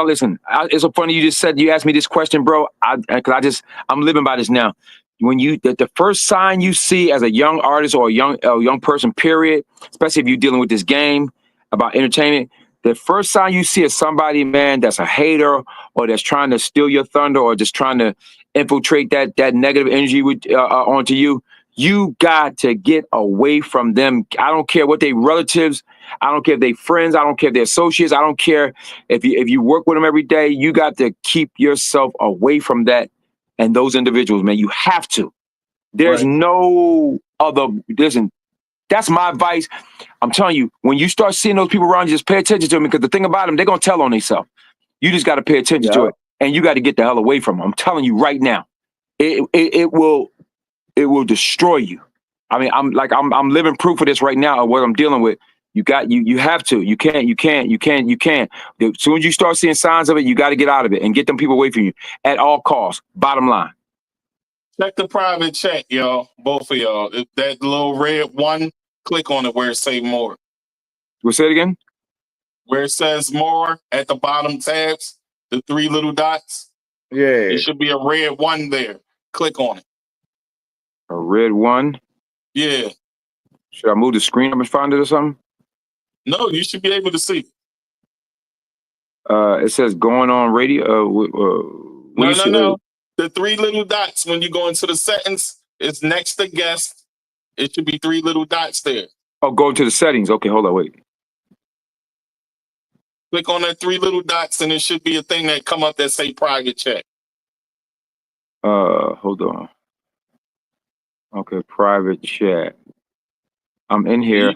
Listen, it's so funny you asked me this question, bro. Because I'm living by this now. When the first sign you see as a young artist or a young person, period, especially if you're dealing with this game about entertainment, the first sign you see is somebody, man, that's a hater or that's trying to steal your thunder or just trying to infiltrate that negative energy onto you. You got to get away from them. I don't care what they relatives. I don't care if they friends. I don't care if they're associates. I don't care if you work with them every day. You got to keep yourself away from that and those individuals, man. You have to. There's no other. That's my advice. I'm telling you, when you start seeing those people around you, just pay attention to them because the thing about them, they're going to tell on themselves. You just got to pay attention to it and you got to get the hell away from them. I'm telling you right now, it will destroy you. I mean, I'm living proof of this right now of what I'm dealing with. You have to. You can't. As soon as you start seeing signs of it, you got to get out of it and get them people away from you at all costs. Bottom line. Check the private chat, y'all. Both of y'all. That little red one, click on it where it say more. We'll say it again. Where it says more at the bottom tabs, the three little dots. Yeah. It should be a red one there. Click on it. A red one? Yeah. Should I move the screen up and find it or something? No, you should be able to see. It says going on radio. No. The three little dots when you go into the settings, it's next to guest. It should be three little dots there. Oh, go to the settings. Okay, hold on, wait. Click on that three little dots and it should be a thing that come up that say private chat. Hold on. Okay, private chat. I'm in here.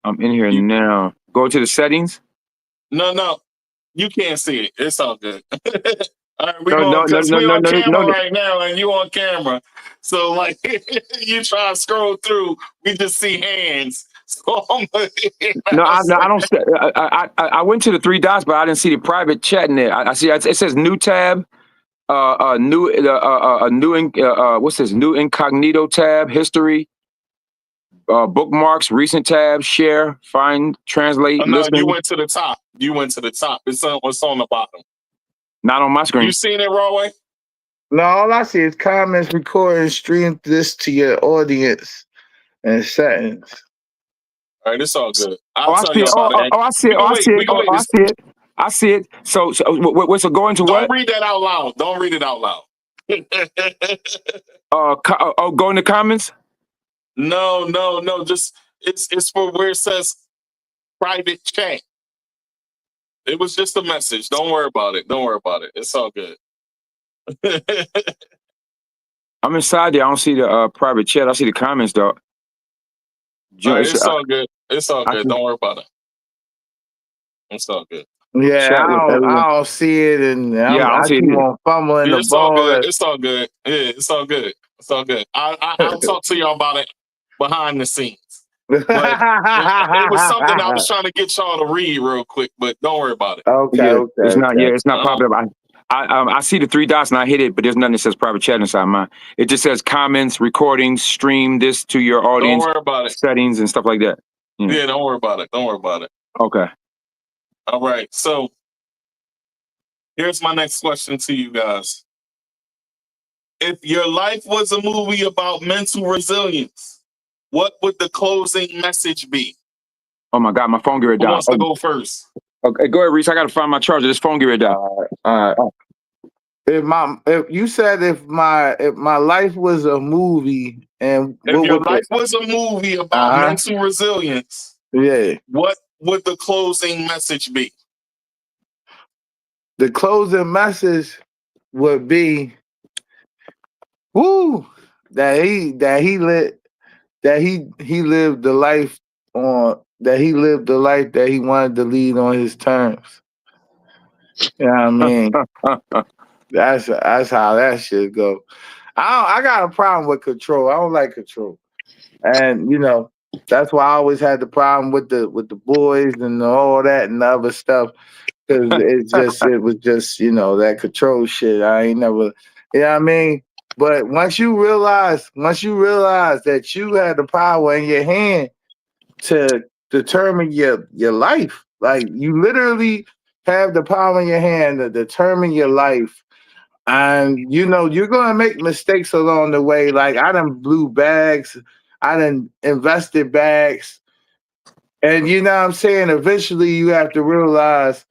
Now. Go to the settings. No. You can't see it. It's all good. All right, we're on camera right now, and you on camera. So, like, you try to scroll through, we just see hands. So I don't. I went to the three dots, but I didn't see the private chat in there. I see it says new tab, new what's this? New incognito tab, history, bookmarks, recent tabs, share, find, translate. No, listen. You went to the top. It's on the bottom. Not on my screen. You seen it, Raway? No, all I see is comments, record, and stream this to your audience and settings. All right, it's all good. I see it. So go into what? Don't read that out loud. Don't read it out loud. Go in the comments? No. Just it's for where it says private chat. It was just a message. Don't worry about it. It's all good. I'm inside there. I don't see the private chat. I see the comments, though. Right, it's all good. Don't worry about it. It's all good. Yeah, I don't see it, and I keep on fumbling the ball. It's all good. Yeah, it's all good. I'll talk to y'all about it behind the scenes. But it was something I was trying to get y'all to read real quick, but don't worry about it. Okay. It's not popular. I see the 3 dots and I hit it, but there's nothing that says private chat inside mine. It just says comments, recordings, stream this to your audience. Don't worry about it. Settings and stuff like that. Yeah, don't worry about it. Don't worry about it. Okay. All right. So here's my next question to you guys. If your life was a movie about mental resilience, what would the closing message be? Oh my God, my phone gear Who down. wants to go first? Okay, go ahead, Reese. I gotta find my charger. This phone gear down. If you said if my life was a movie and If your life was a movie about mental resilience, what would the closing message be? The closing message would be, that he lived the life that he wanted to lead on his terms. You know what I mean? That's how that shit go. I got a problem with control. I don't like control, and that's why I always had the problem with the boys and all that and the other stuff, because it was just that control shit. I ain't never, you know what I mean. But once you realize that you had the power in your hand to determine your life, like you literally have the power in your hand to determine your life. And you're gonna make mistakes along the way. Like I done blew bags, I done invested bags, and you know what I'm saying. Eventually, you have to realize,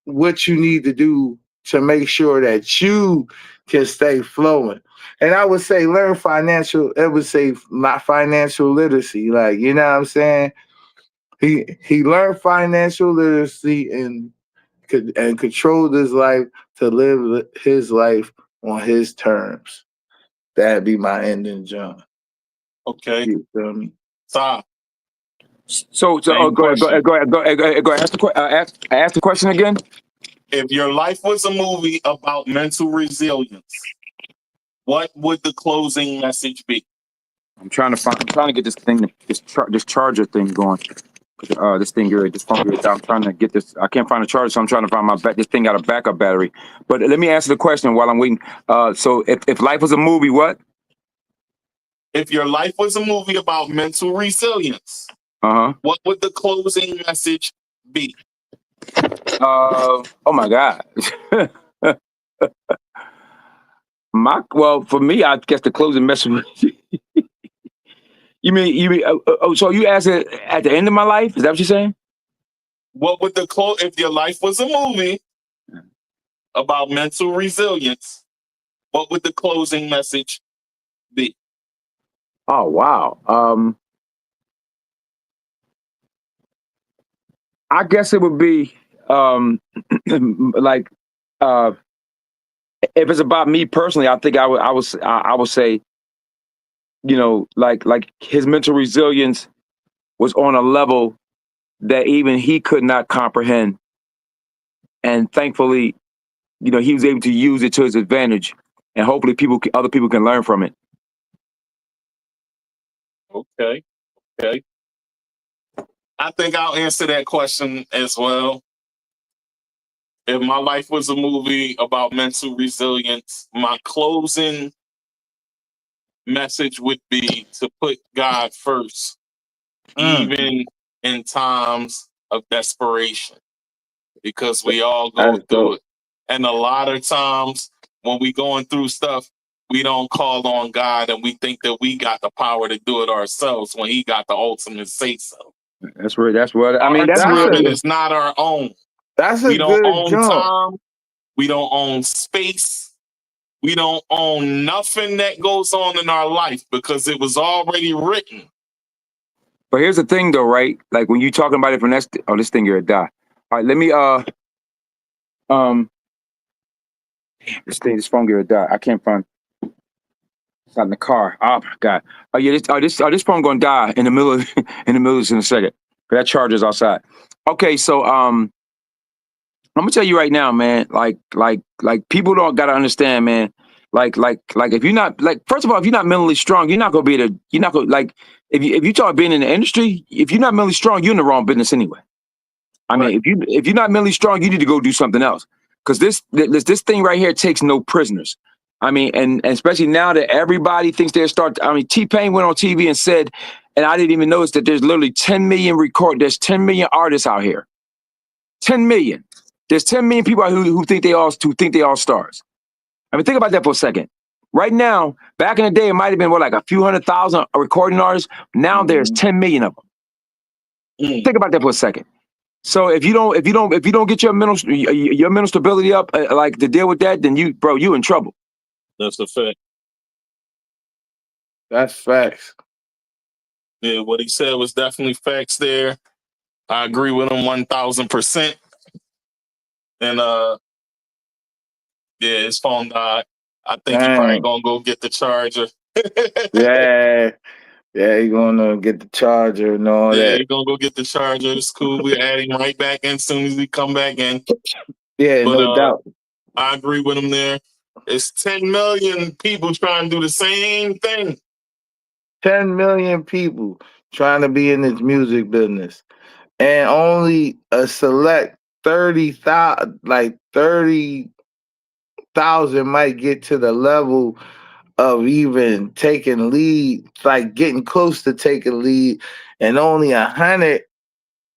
what you need to do to make sure that you can stay flowing. And I would say learn financial. It would say not financial literacy. Like you know what I'm saying. He learned financial literacy and controlled his life to live his life on his terms. That'd be my ending, John. Okay. You feel me? Stop. So go ahead. Ask the question again. If your life was a movie about mental resilience, what would the closing message be? I'm trying to get this charger thing going. This phone gear down. I'm trying to get this. I can't find a charger, so I'm trying to find this thing got a backup battery. But let me answer the question while I'm waiting. So if life was a movie, what? If your life was a movie about mental resilience, what would the closing message be? Oh my God. For me, I guess the closing message. You mean? So you asked it at the end of my life? Is that what you're saying? What would if your life was a movie about mental resilience, what would the closing message be? Oh wow. I guess it would be like if it's about me personally, I think I would say, like his mental resilience was on a level that even he could not comprehend. And thankfully, he was able to use it to his advantage, and hopefully other people can learn from it. Okay. I think I'll answer that question as well. If my life was a movie about mental resilience, my closing message would be to put God first, even in times of desperation, because we all go through it. And a lot of times when we going through stuff, we don't call on God and we think that we got the power to do it ourselves when he got the ultimate say so. That's right. That's what I mean. Our time is not our own. We don't own time. We don't own space. We don't own nothing that goes on in our life because it was already written. But here's the thing, though, right? Like when you talking about it from this thing here die. All right, let me this phone gear die. I can't find. It's not in the car. Oh my God. Oh yeah, this phone gonna die in the middle of in a second. That charger's outside. Okay, so I'm gonna tell you right now, man. Like people don't gotta understand, man. Like if you're not first of all, if you're not mentally strong, you're not gonna if you talk being in the industry, if you're not mentally strong, you're in the wrong business anyway. I mean, if you're not mentally strong, you need to go do something else. Because this thing right here takes no prisoners. I mean, and especially now that everybody thinks they're T-Pain went on TV and said, and I didn't even notice that there's literally 10 million there's 10 million artists out here. 10 million. There's 10 million people who think they all stars. I mean, think about that for a second. Right now, back in the day, it might have been like a few 100,000 recording artists. Now there's 10 million of them. Think about that for a second. So if you don't get your mental stability up, like to deal with that, then you in trouble. That's a fact. That's facts. Yeah, what he said was definitely facts there. I agree with him 1,000%. And yeah, his phone died. I think he probably gonna go get the charger. Yeah, he gonna get the charger and all that. Yeah, he gonna go get the charger. It's cool. We'll add him right back in as soon as we come back in. Yeah, but, no doubt. I agree with him there. It's 10 million people trying to do the same thing. 10 million people trying to be in this music business. And only a select 30,000 might get to the level of even taking lead, like getting close to taking lead, and only 100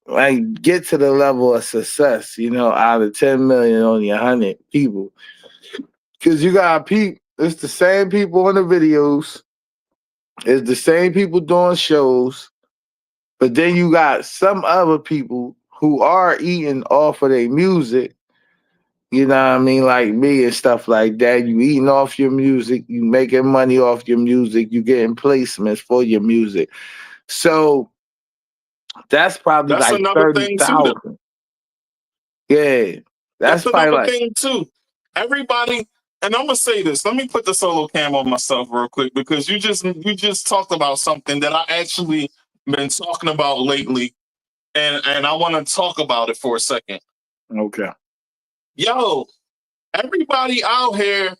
like get to the level of success, out of 10 million, only 100 people. Because you got it's the same people in the videos, it's the same people doing shows, but then you got some other people who are eating off of their music. You know what I mean? Like me and stuff like that. You eating off your music, you making money off your music, you getting placements for your music. So that's probably like another thing too. Yeah. That's another thing too. Everybody, and I'm gonna say this. Let me put the solo cam on myself real quick because you just talked about something that I actually been talking about lately, and I want to talk about it for a second. Okay. Yo, everybody out here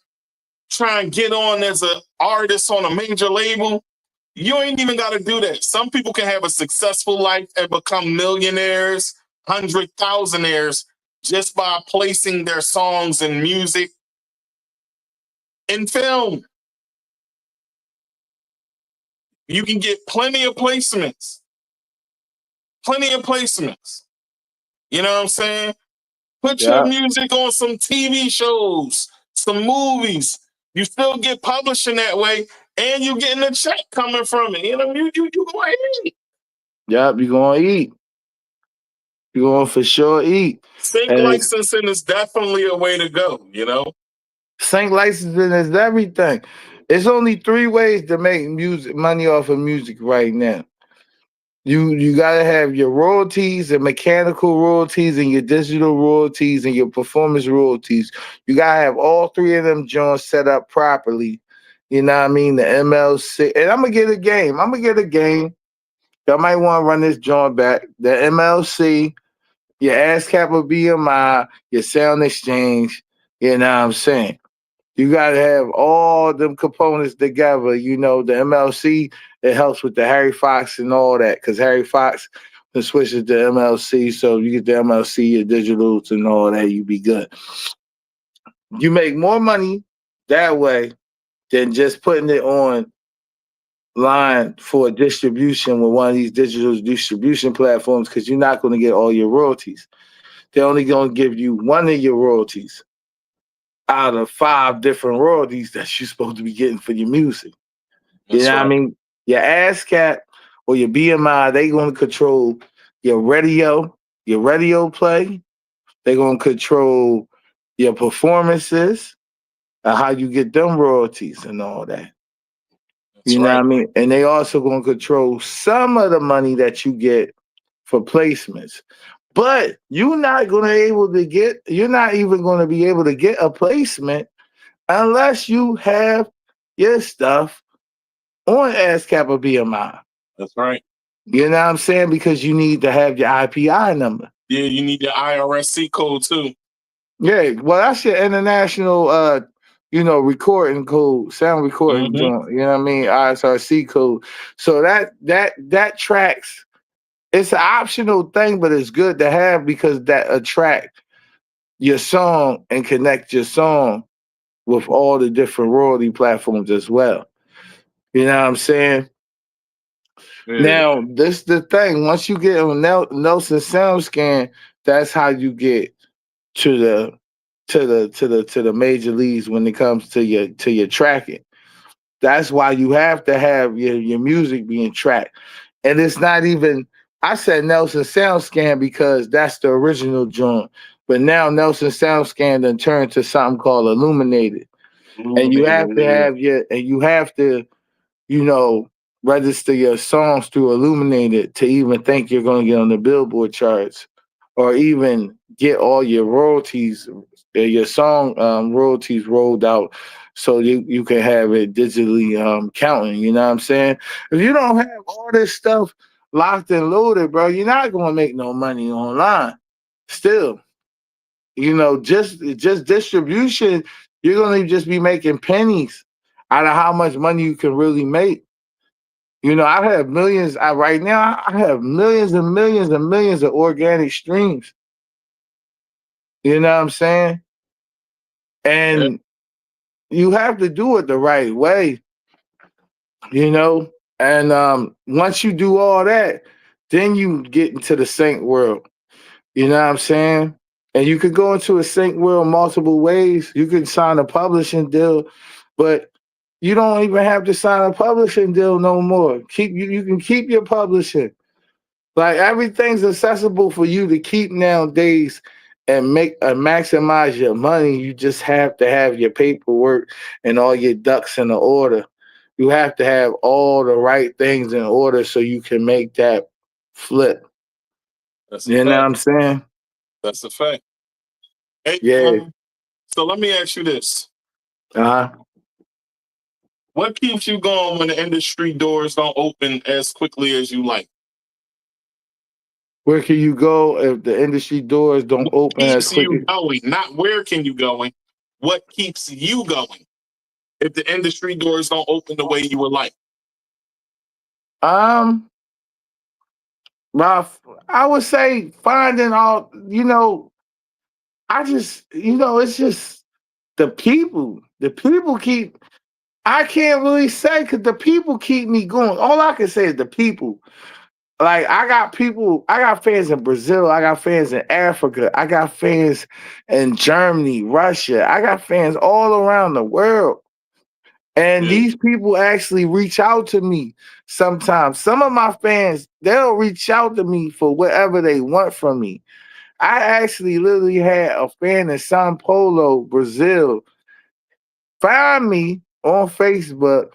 trying to get on as an artist on a major label, you ain't even got to do that. Some people can have a successful life and become millionaires, 100,000aires just by placing their songs and music in film. You can get plenty of placements. Plenty of placements. You know what I'm saying? Put your music on some TV shows, some movies. You still get publishing that way, and you getting a check coming from it. You know, you go ahead. Yep, you gonna eat. You gonna for sure eat. Sync licensing is definitely a way to go, Sync licensing is everything. It's only 3 ways to make money off of music right now. You gotta have your royalties and mechanical royalties and your digital royalties and your performance royalties. You gotta have all 3 of them joints set up properly. You know what I mean? The MLC. And I'm gonna get a game. Y'all might want to run this joint back. The MLC, your ASCAP or BMI, your sound exchange. You know what I'm saying? You got to have all them components together. The MLC, it helps with the Harry Fox and all that because Harry Fox switches to MLC. So you get the MLC, your digitals and all that, you be good. You make more money that way than just putting it on line for distribution with one of these digital distribution platforms because you're not going to get all your royalties. They're only going to give you one of your royalties out of 5 different royalties that you're supposed to be getting for your music. What I mean? Your ASCAP or your BMI, they're going to control your radio play. They're going to control your performances and how you get them royalties and all that. Know what I mean? And they also going to control some of the money that you get for placements. But you're not even going to be able to get a placement unless you have your stuff on ASCAP or BMI. That's right. You know what I'm saying? Because you need to have your IPI number. Yeah, you need your IRSC code too. Yeah, well, that's your international recording code, sound recording joint. You know what I mean? ISRC code. So that tracks. It's an optional thing, but it's good to have because that attract your song and connect your song with all the different royalty platforms as well. You know what I'm saying? Yeah. Now, this the thing. Once you get on Nelson SoundScan, that's how you get to the major leagues when it comes to your tracking. That's why you have to have your music being tracked. And it's not even, I said Nelson SoundScan because that's the original joint. But now Nelson SoundScan then turned to something called Illuminated. And you have to have register your songs through Illuminated to even think you're going to get on the Billboard charts or even get all your royalties, your song royalties rolled out so you can have it digitally counting. You know what I'm saying? If you don't have all this stuff locked and loaded, bro, you're not going to make no money online. Still, just distribution, you're going to just be making pennies out of how much money you can really make. I have millions. Right now, I have millions and millions and millions of organic streams. You know what I'm saying? And you have to do it the right way. And once you do all that, then you get into the sync world. You know what I'm saying? And you could go into a sync world multiple ways. You can sign a publishing deal, but you don't even have to sign a publishing deal no more. You can keep your publishing. Like everything's accessible for you to keep nowadays and maximize your money. You just have to have your paperwork and all your ducks in order. You have to have all the right things in order so you can make that flip. You know what I'm saying? That's a fact. Hey, Yeah. So let me ask you this. Uh-huh. What keeps you going when the industry doors don't open as quickly as you like? Where can you go if the industry doors don't open as Keeps quickly? you going, not where can you going. What keeps you going if the industry doors don't open the way you would like? I would say finding all, it's just the people. The people I can't really say because the people keep me going. All I can say is the people. Like I got fans in Brazil, I got fans in Africa, I got fans in Germany, Russia, I got fans all around the world. And these people actually reach out to me sometimes. Some of my fans, they'll reach out to me for whatever they want from me. I actually literally had a fan in Sao Paulo, Brazil, find me on Facebook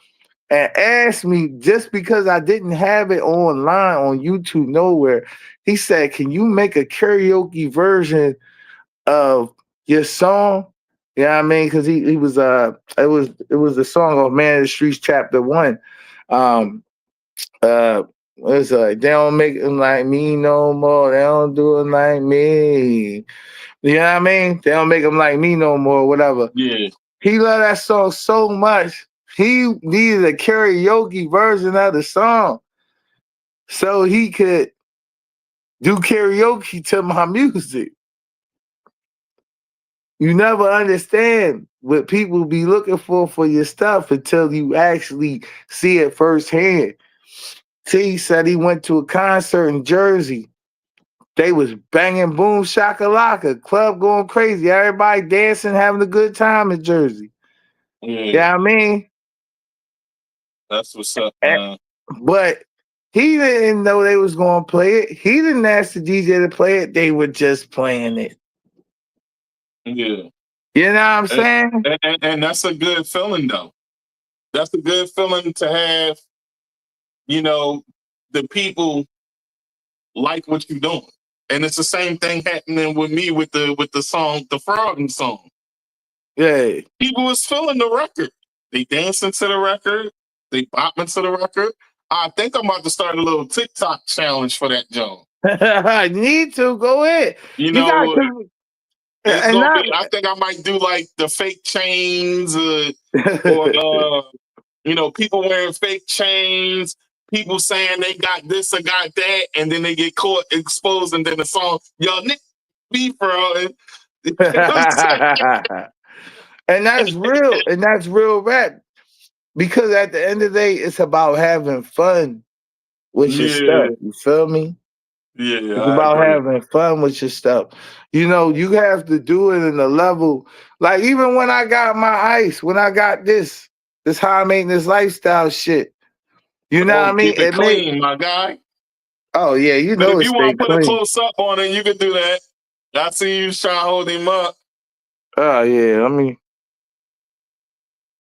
and asked me just because I didn't have it online on YouTube nowhere. He said, "Can you make a karaoke version of your song?" You know what I mean? Because he was it was the song of Man of the Streets Chapter 1. It's like they don't make them like me no more. They don't do it like me. You know what I mean? They don't make them like me no more, whatever. Yeah. He loved that song so much. He needed a karaoke version of the song so he could do karaoke to my music. You never understand what people be looking for your stuff until you actually see it firsthand. T said he went to a concert in Jersey. They was banging boom shakalaka, club going crazy, everybody dancing, having a good time in Jersey. Yeah. You know what I mean? That's what's up, man. But he didn't know they was going to play it. He didn't ask the DJ to play it. They were just playing it. Yeah. You know what I'm saying? And that's a good feeling, though. That's a good feeling to have, the people like what you're doing. And it's the same thing happening with me with the song, the Frogging song. Yeah. People was feeling the record. They dancing to the record. They bopping to the record. I think I'm about to start a little TikTok challenge for that, Joe. I need to go ahead. I think I might do like the fake chains or people wearing fake chains, people saying they got this or got that, and then they get caught exposed, and then the song, y'all be bro. And that's real. And that's real rap. Because at the end of the day, it's about having fun with your stuff. You feel me? Yeah, It's I about agree. having fun with your stuff. You know, you have to do it in a level. Like even when I got my ice, when I got this high maintenance lifestyle shit. You know what I mean? Keep it made. clean, my guy. Oh yeah, you But know if it you stay want to put a clean. close up on it, you can do that. I see you trying to hold him up. Oh yeah, let me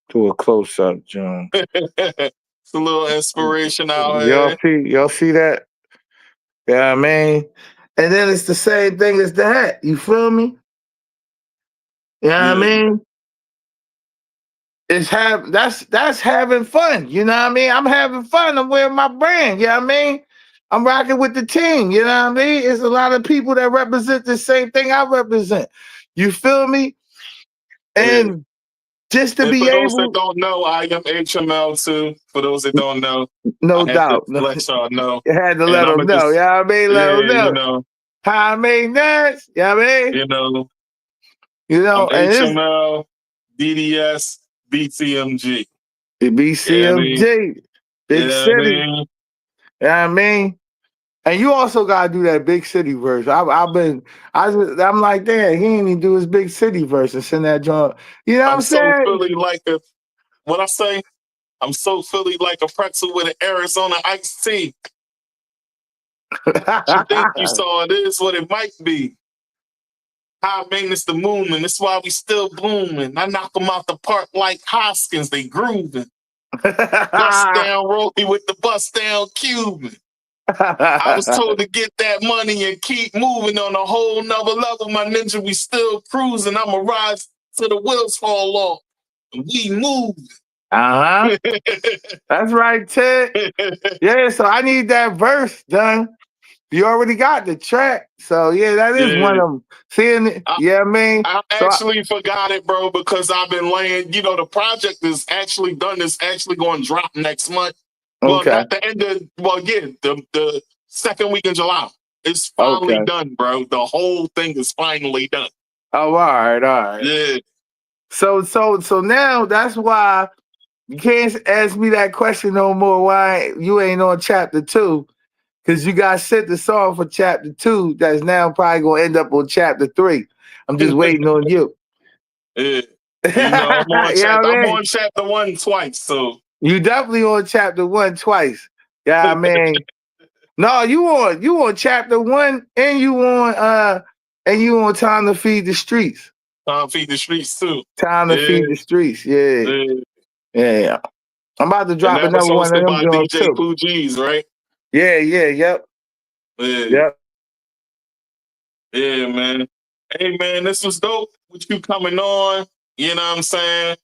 do a close up, John. It's a little inspiration out here. Y'all see that? Yeah, I mean, and then it's the same thing as the hat. You feel me? You know what I mean? It's that's having fun. You know what I mean? I'm having fun. I'm wearing my brand. You know what I mean? I'm rocking with the team. You know what I mean? It's a lot of people that represent the same thing I represent. You feel me? And just to be for those that able, don't know, I am HML too. For those that don't know, no I had to doubt. let y'all know. You had to And let I'm them know. just, You know what I mean? Let them know. you know, High maintenance. You know what I mean? You know, I'm And it's HML, DDS, BTMG. the BCMG, big city. You know what I mean? And you also gotta do that big city verse. I'm like, damn, he ain't even do his big city verse and send that joint. You know what I'm so saying? Philly like a, what I say? I'm so Philly like a pretzel with an Arizona iced tea. You think you saw it is what it might be. High maintenance the movement. That's why we still booming. I knock them out the park like Hoskins. They grooving. Bust down Roly with the bust down Cuban. I was told to get that money and keep moving on a whole nother level. My ninja, we still cruising. I'ma rise till the wheels fall off. And we move. That's right, Ted. Yeah, so I need that verse done. You already got the track. So yeah, that is one of them. Seeing it, I mean? I actually forgot it, bro, because I've been laying, you know, the project is actually done. It's actually going to drop next month. Well, not the end of, the second week in July. It's finally done, bro. The whole thing is finally done. Oh, all right. Yeah. So now that's why you can't ask me that question no more. Why you ain't on chapter 2? Because you got sent the song for chapter 2 that's now probably gonna end up on chapter 3. I'm just waiting on you. Yeah. You know, I'm on, I'm on chapter 1 twice, so. You definitely on chapter 1 twice. Yeah, I mean. No, you on chapter 1 and you on Time to Feed the Streets. Time to Feed the Streets too. Time to Feed the Streets, yeah. I'm about to drop and that another was one of hosted them by joints DJ too. Pooh G's, right? Yep. Yeah, man. Hey, man, this was dope with you coming on. You know what I'm saying?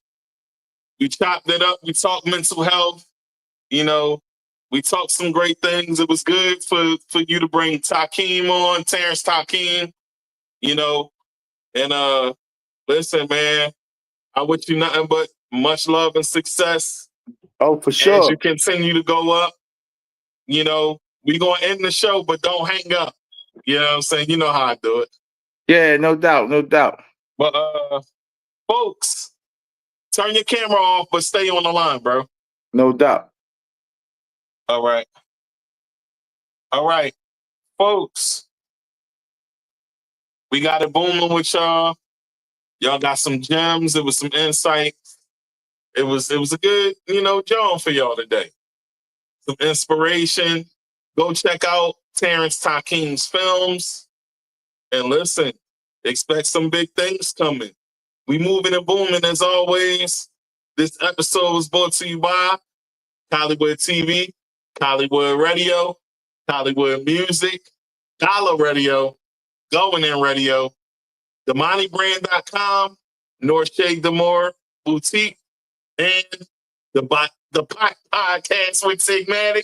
We chopped it up. We talked mental health. You know, we talked some great things. It was good for you to bring Tykeem on, Terrance Tykeem. You know, and listen, man, I wish you nothing but much love and success. Oh, for sure. As you continue to go up, you know, we gonna end the show, but don't hang up. You know what I'm saying? You know how I do it. Yeah, no doubt. But folks, turn your camera off, but stay on the line, bro. No doubt. All right, folks. We got it booming with y'all. Y'all got some gems. It was some insights. It was a good, John for y'all today. Some inspiration. Go check out Terrance Tykeem's films. And listen, expect some big things coming. We moving and booming as always. This episode was brought to you by Hollywood TV, Hollywood Radio, Hollywood Music, Dollar Radio, Going In Radio, TheMoneyBrand.com, North Shade Demore Boutique, and the Podcast with Tigmatic.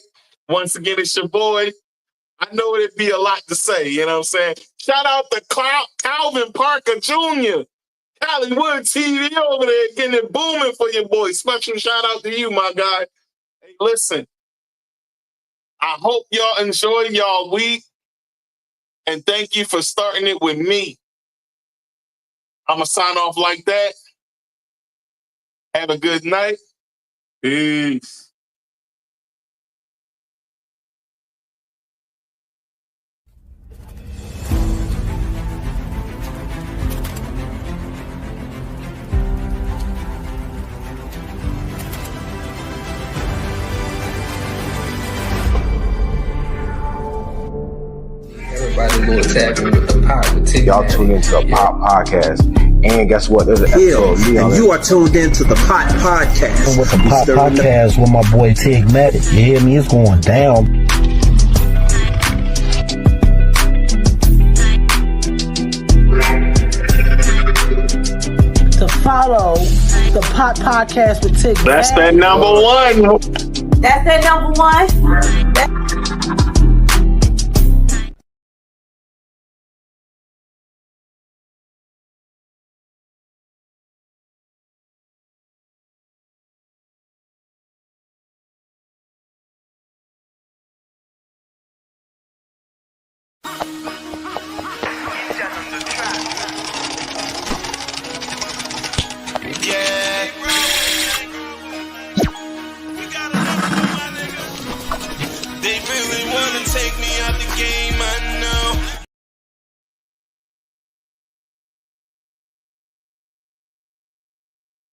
Once again, it's your boy. I know it'd be a lot to say, you know what I'm saying? Shout out to Calvin Parker Jr., Hollywood TV over there, getting it booming for your boy. Special shout out to you, my guy. Hey, listen, I hope y'all enjoy y'all week, and thank you for starting it with me. I'ma sign off like that. Have a good night. Peace. Everybody go tapping with the pot. Y'all tune into the Pop Podcast. And guess what? There's an episode of me on and you are tuned into the Pot Podcast. With the Pop Podcast with my boy Tigmatic. You hear me? It's going down. To follow the Pot Podcast with Tigmatic. That's that number one. That's that number one. They really wanna take me out